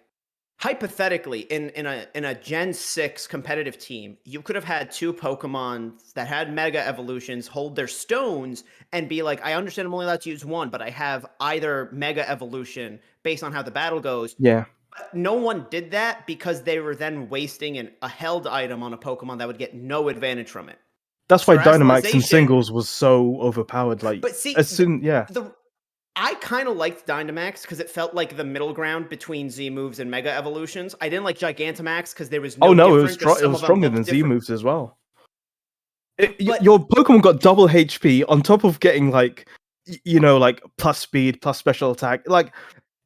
hypothetically, in a Gen 6 competitive team, you could have had 2 Pokemon that had Mega Evolutions hold their stones and be like, I understand I'm only allowed to use one, but I have either Mega Evolution based on how the battle goes. Yeah. But no one did that because they were then wasting a held item on a Pokemon that would get no advantage from it. That's why Dynamax in Terrestrialization- singles was so overpowered. Like, But see, as soon, yeah. I kind of liked Dynamax because it felt like the middle ground between Z moves and Mega Evolutions. I didn't like Gigantamax because there was no. Oh no, it difference, 'cause was some of them stronger looked than Z different. moves as well. But- Your Pokemon got double HP on top of getting like, like plus speed, plus special attack. Like,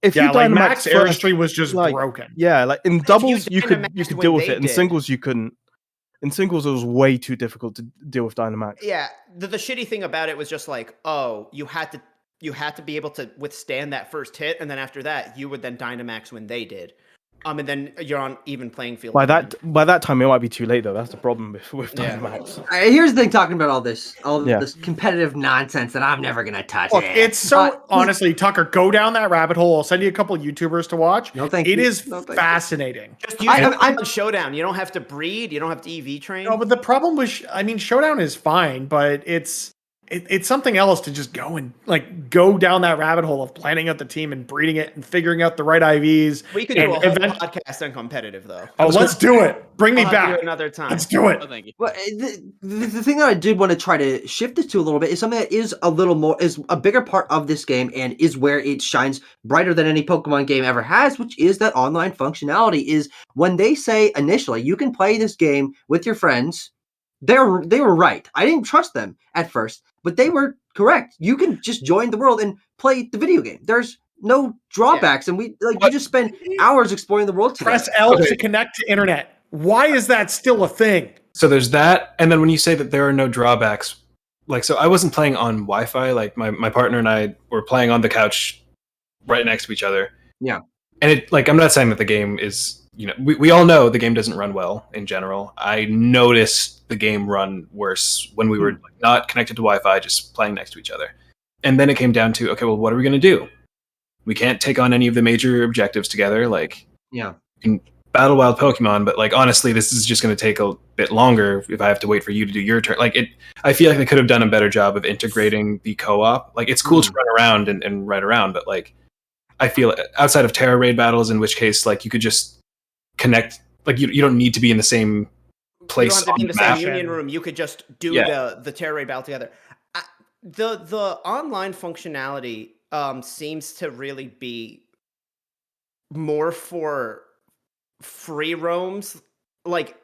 if you like Dynamax Max first, Airstream was just like, broken. yeah, like in you doubles you could Dynamaxed when deal with they it. In did. singles you couldn't. In singles it was way too difficult to deal with Dynamax. Yeah, the shitty thing about it was just like, oh, you had to be able to withstand that first hit, and then after that, you would then Dynamax when they did. And then you're on even playing field. By that time it might be too late though. That's the problem with Yeah. Dynamax. Here's the thing, talking about all this Yeah. this competitive nonsense that I'm never gonna touch. Look, it's so honestly, Tucker, go down that rabbit hole. I'll send you a couple YouTubers to watch. No, thank It you. is No, thank you. fascinating. Just use Pokemon Showdown. You don't have to breed. You don't have to EV train. No, but the problem with, Showdown is fine, but it's something else to just go and like go down that rabbit hole of planning out the team and breeding it and figuring out the right IVs. We could do a whole podcast on competitive though. Oh, let's do it. Bring me I'll have to do back it another time. Let's do it. Oh, thank you. Well, the thing that I did want to try to shift this to a little bit is something that is a bigger part of this game and is where it shines brighter than any Pokemon game ever has, which is that online functionality. Is when they say initially you can play this game with your friends, they were right. I didn't trust them at first, but they were correct. You can just join the world and play the video game. There's no drawbacks, and you just spend hours exploring the world together. Press L to connect to internet. Why is that still a thing? So there's that, and then when you say that there are no drawbacks, like, so I wasn't playing on Wi-Fi. Like my partner and I were playing on the couch right next to each other. Yeah. And it, like, I'm not saying that the game is, we all know the game doesn't run well in general. I noticed the game run worse when we were not connected to Wi-Fi, just playing next to each other. And then it came down to, okay, well, what are we going to do? We can't take on any of the major objectives together. Like, yeah, you can battle wild Pokemon, but like, honestly, this is just going to take a bit longer if I have to wait for you to do your turn. Like, I feel like they could have done a better job of integrating the co-op. Like, it's cool to run around and ride around, but like, I feel outside of Terra Raid battles, in which case, like, you could just connect. Like, you don't need to be in the same place. You don't have to be in the same map. union room. You could just do the Terra Raid battle together. The online functionality seems to really be more for free roams. Like,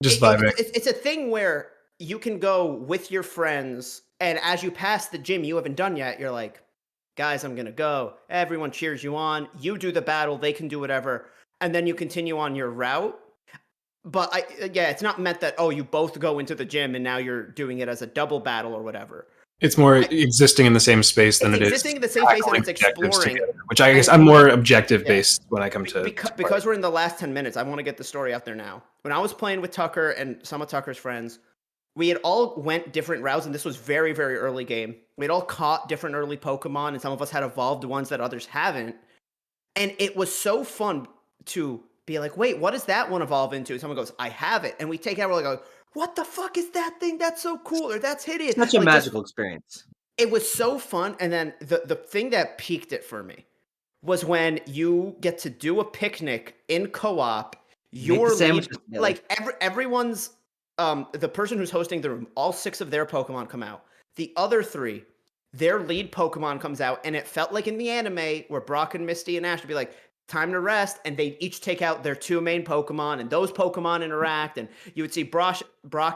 Just vibing. It's a thing where you can go with your friends, and as you pass the gym you haven't done yet, you're like, guys, I'm gonna go. Everyone cheers you on. You do the battle. They can do whatever. And then you continue on your route. But it's not meant that, you both go into the gym and now you're doing it as a double battle or whatever. It's more existing in the same space than it is. Existing in the same space and it's exploring. Together, which I guess I'm more objective based when I come to. Because we're in the last 10 minutes, I want to get the story out there now. When I was playing with Tucker and some of Tucker's friends, we had all went different routes, and this was very, very early game. We had all caught different early Pokemon, and some of us had evolved ones that others haven't. And it was so fun to be like, wait, what does that one evolve into? And someone goes, I have it. And we take it out, we're like, what the fuck is that thing? That's so cool, or that's hideous. Such a magical experience. It was so fun. And then the thing that peaked it for me was when you get to do a picnic in co-op. Your lead, like everyone's the person who's hosting the room, all 6 of their Pokemon come out. The other 3, their lead Pokemon comes out, and it felt like in the anime where Brock and Misty and Ash would be like, time to rest, and they each take out their 2 main Pokemon, and those Pokemon interact, and you would see Brock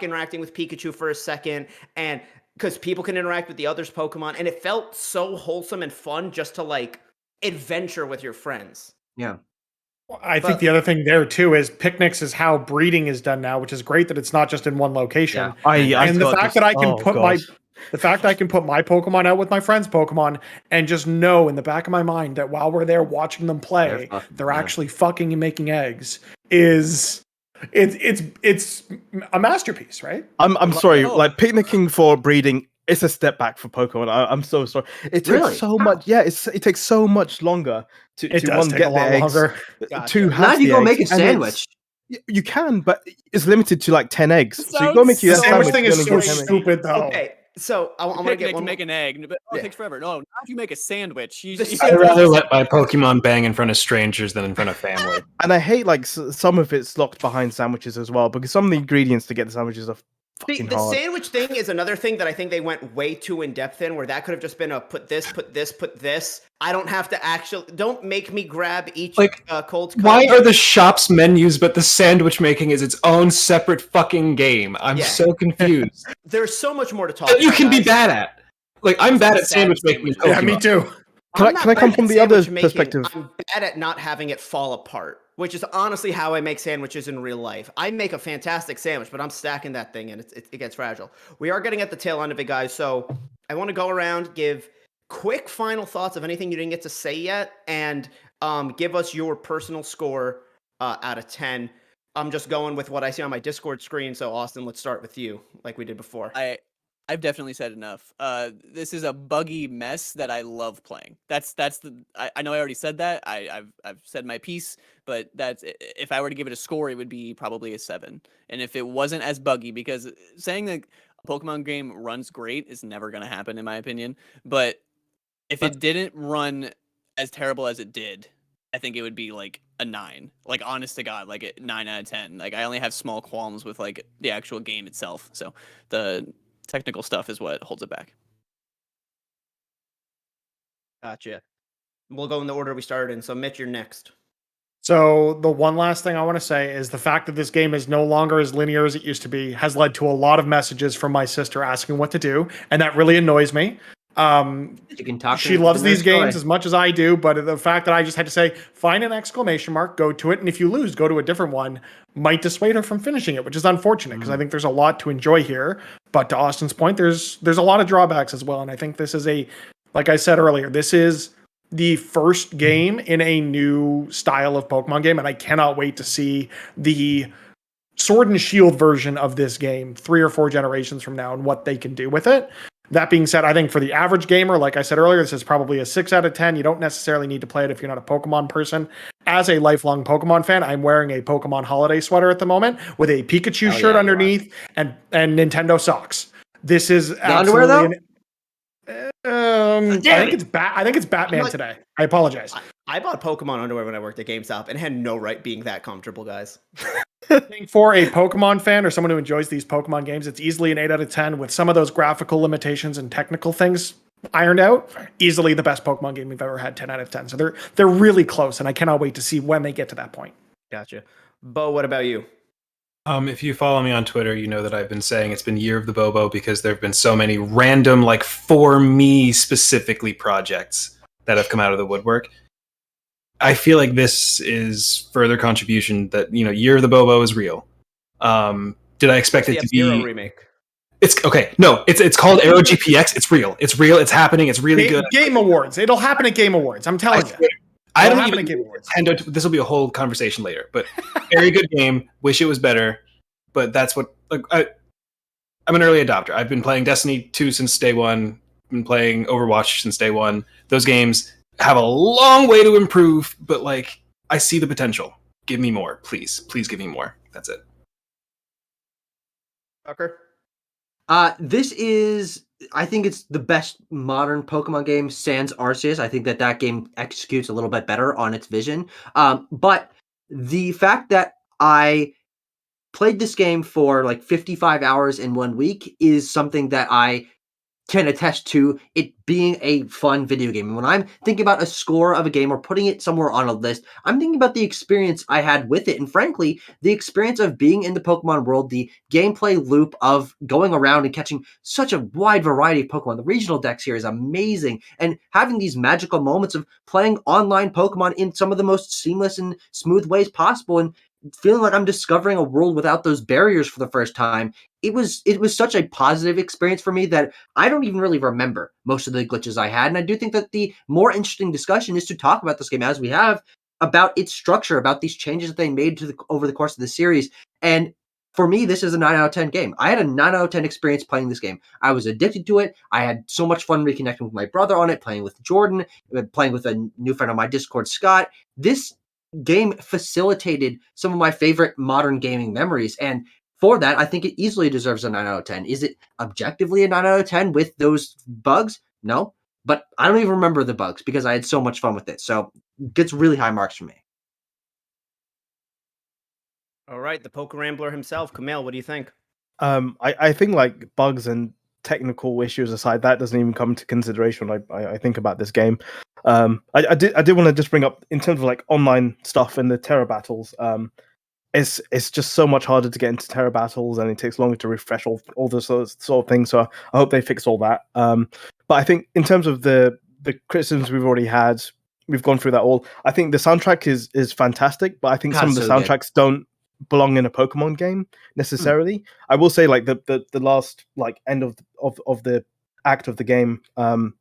interacting with Pikachu for a second, and because people can interact with the other's Pokemon, and it felt so wholesome and fun just to like adventure with your friends. Yeah. I think But the other thing there too is picnics is how breeding is done now, which is great that it's not just in one location. Yeah. I And the got fact this. that I can Oh put god. the fact that I can put my Pokemon out with my friend's Pokemon and just know in the back of my mind that while we're there watching them play, they're yeah. actually fucking and making eggs is it's a masterpiece, right? I'm sorry, Oh. like picnicking for breeding is a step back for Pokemon. I'm so sorry. It takes Really? so much. Yeah, it takes so much longer to It does one take a get the lot eggs, longer. Gotcha. two Now hatch if you the go eggs, make a and sandwich. you can, but it's limited to like 10 eggs. It So you go make sounds you The that so sandwich sandwich. thing you is only so get 10 eggs. stupid though. okay, so I want to Picnic get to one. make an egg, but Yeah. it takes forever. No, now if you make a sandwich, I'd rather let my Pokemon bang in front of strangers than in front of family. And I hate like some of it's locked behind sandwiches as well, because some of the ingredients to get the sandwiches are See, fucking the hard. sandwich thing is another thing that I think they went way too in depth in, where that could have just been a put this, put this, put this. I don't have to actually. Don't make me grab each Like, cold cut. Why are the shop's menus but the sandwich making is its own separate fucking game? I'm Yeah. so confused. There's so much more to talk That you about, can be guys. bad at. Like, I'm bad at Sad sandwich making in sandwiches. Yeah, me Pokemon. too. Can I'm I not come bad from at the other sandwich making, perspective? I'm bad at not having it fall apart, which is honestly how I make sandwiches in real life. I make a fantastic sandwich, but I'm stacking that thing and it gets fragile. We are getting at the tail end of it, guys. So I want to go around, give quick final thoughts of anything you didn't get to say yet, and give us your personal score out of 10. I'm just going with what I see on my Discord screen. So Austin, let's start with you, like we did before. I've definitely said enough. This is a buggy mess that I love playing. That's the. I know I already said that. I've said my piece, but if I were to give it a score, it would be probably a 7. And if it wasn't as buggy, because saying that a Pokemon game runs great is never going to happen in my opinion. But if it didn't run as terrible as it did, I think it would be like a 9. Like honest to God, like a 9 out of 10. Like I only have small qualms with like the actual game itself. So the technical stuff is what holds it back. Gotcha. We'll go in the order we started in. So Mitch, you're next. So the one last thing I want to say is the fact that this game is no longer as linear as it used to be has led to a lot of messages from my sister asking what to do, and that really annoys me. You can talk to She the loves these nurse games toy. as much as I do, but the fact that I just had to say, find an exclamation mark, go to it, and if you lose, go to a different one, might dissuade her from finishing it, which is unfortunate because I think there's a lot to enjoy here. But to Austin's point, there's a lot of drawbacks as well, and I think this is like I said earlier, this is the first game in a new style of Pokemon game, and I cannot wait to see the Sword and Shield version of this game 3 or 4 generations from now and what they can do with it. That being said, I think for the average gamer, like I said earlier, this is probably a 6 out of 10. You don't necessarily need to play it if you're not a Pokemon person. As a lifelong Pokemon fan, I'm wearing a Pokemon holiday sweater at the moment with a Pikachu Hell shirt yeah, you underneath and Nintendo socks. This is The underwear, absolutely Damn it. I think it's Batman like- today. I apologize. I bought Pokemon underwear when I worked at GameStop and had no right being that comfortable, guys. I think for a Pokemon fan or someone who enjoys these Pokemon games, it's easily an 8 out of 10 with some of those graphical limitations and technical things ironed out. Easily the best Pokemon game we've ever had, 10 out of 10. So they're really close, and I cannot wait to see when they get to that point. Gotcha. Bo, what about you? If you follow me on Twitter, you know that I've been saying it's been Year of the Bobo because there have been so many random, like, for me specifically projects that have come out of the woodwork. I feel like this is further contribution that, Year of the Bobo is real. Did I expect The it to F-Zero be... remake. It's okay. No, it's called Aero GPX. It's real. It's real. It's happening. It's really good. Game Awards. It'll happen at Game Awards. I'm telling you. I It'll don't happen even at Game Awards. Nintendo. This will be a whole conversation later. But very good game. Wish it was better. But that's what I'm an early adopter. I've been playing Destiny 2 since day one. Been playing Overwatch since day one. Those games have a long way to improve, but like I see the potential. Give me more, please. Please give me more. That's it. Tucker? This is, I think it's the best modern Pokemon game sans Arceus. I think that game executes a little bit better on its vision. But the fact that I played this game for like 55 hours in 1 week is something that I can attest to it being a fun video game. And when I'm thinking about a score of a game or putting it somewhere on a list, I'm thinking about the experience I had with it. And frankly, the experience of being in the Pokemon world, the gameplay loop of going around and catching such a wide variety of Pokemon. The regional dex here is amazing. And having these magical moments of playing online Pokemon in some of the most seamless and smooth ways possible, and feeling like I'm discovering a world without those barriers for the first time. It was such a positive experience for me that I don't even really remember most of the glitches I had. And I do think that the more interesting discussion is to talk about this game as we have, about its structure, about these changes that they made over the course of the series. And for me, this is a 9 out of 10 game. I had a 9 out of 10 experience playing this game. I was addicted to it. I had so much fun reconnecting with my brother on it, playing with Jordan, playing with a new friend on my Discord, Scott. This game facilitated some of my favorite modern gaming memories. And for that, I think it easily deserves a 9 out of 10. Is it objectively a 9 out of 10 with those bugs? No. But I don't even remember the bugs because I had so much fun with it. So it gets really high marks from me. All right, the Poke Rambler himself, Camille, what do you think? I think like bugs and technical issues aside, that doesn't even come into consideration when I think about this game. I did want to just bring up in terms of like online stuff and the Terra battles. It's just so much harder to get into Terra battles, and it takes longer to refresh all the sort of things. So I hope they fix all that. But I think in terms of the criticisms we've already had, we've gone through that all. I think the soundtrack is fantastic, but I think some of the So good. soundtracks don't belong in a Pokemon game necessarily. I will say like the last like end of the act of the game, some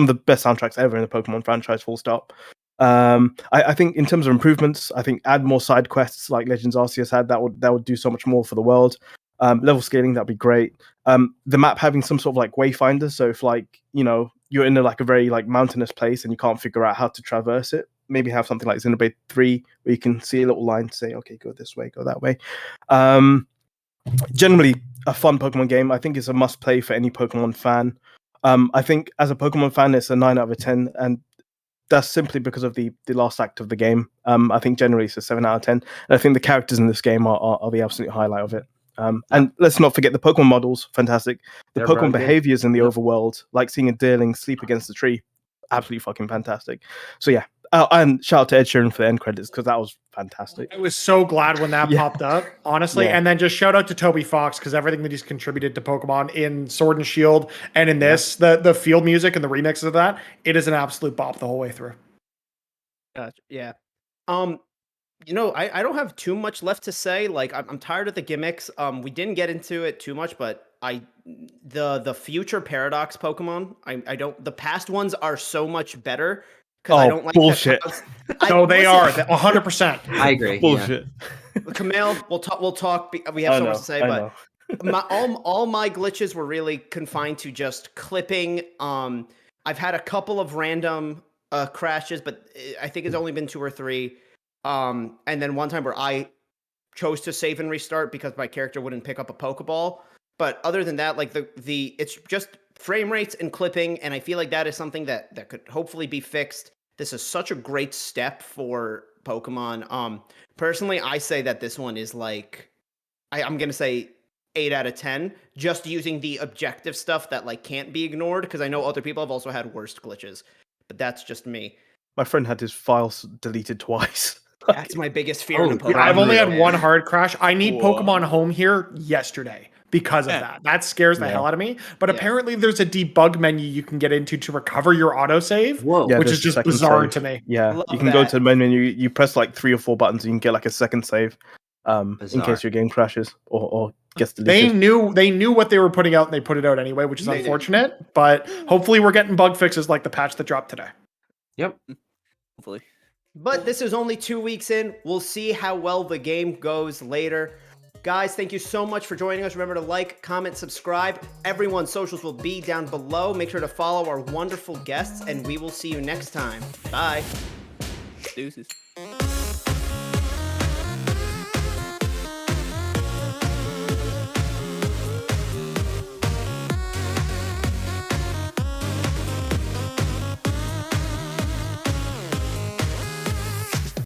of the best soundtracks ever in the Pokemon franchise, full stop. I think in terms of improvements, I think add more side quests like Legends Arceus had, that would do so much more for the world. Level scaling, that'd be great. The map having some sort of like wayfinder, so if like, you know, you're in a very like mountainous place and you can't figure out how to traverse it, maybe have something like Xenoblade 3 where you can see a little line to say, okay, go this way, go that way. Generally a fun Pokemon game. I think it's a must play for any Pokemon fan. I think as a Pokemon fan, it's a 9 out of 10, and that's simply because of the last act of the game. I think generally it's a 7 out of 10. And I think the characters in this game are the absolute highlight of it. And let's not forget the Pokemon models, fantastic. The They're Pokemon very good. behaviors in the Yep. overworld, like seeing a Deerling sleep against the tree, absolutely fucking fantastic. So yeah, and shout out to Ed Sheeran for the end credits because that was fantastic. I was so glad when that Yeah. popped up, honestly. Yeah. And then just shout out to Toby Fox because everything that he's contributed to Pokemon in Sword and Shield and in this, the field music and the remixes of that, it is an absolute bop the whole way through. Gotcha. Yeah. You know, I don't have too much left to say. Like, I'm tired of the gimmicks. We didn't get into it too much, but the future Paradox Pokemon, I don't. The past ones are so much better because I don't like bullshit. No, they listen, are 100%. I agree. Bullshit. Camille, we'll talk. We'll talk. We have so much to say, but know. all my glitches were really confined to just clipping. I've had a couple of random crashes, but I think it's only been 2 or 3. And then one time where I chose to save and restart because my character wouldn't pick up a Pokeball. But other than that, like the it's just frame rates and clipping, and I feel like that is something that could hopefully be fixed. This is such a great step for Pokemon. Personally, I say that this one is like I'm gonna say 8 out of 10, just using the objective stuff that like can't be ignored, because I know other people have also had worse glitches. But that's just me. My friend had his files deleted twice. That's my biggest fear in a Oh, Pokemon. I've only had game. one hard crash. I need Whoa. Pokemon Home here yesterday because of Yeah. that. That scares the Yeah. hell out of me. But Yeah. apparently there's a debug menu you can get into to recover your autosave, Whoa. Yeah, which there's is a just second bizarre save. to me. Yeah, Love you can go that. to the menu, you press like 3 or 4 buttons, and you can get like a second save, in Bizarre. case your game crashes or gets They deleted. knew what they were putting out and they put it out anyway, which is They did. unfortunate. But hopefully we're getting bug fixes like the patch that dropped today. Yep. Hopefully. But this is only 2 weeks in. We'll see how well the game goes later. Guys, thank you so much for joining us. Remember to like, comment, subscribe. Everyone's socials will be down below. Make sure to follow our wonderful guests, and we will see you next time. Bye. Deuces.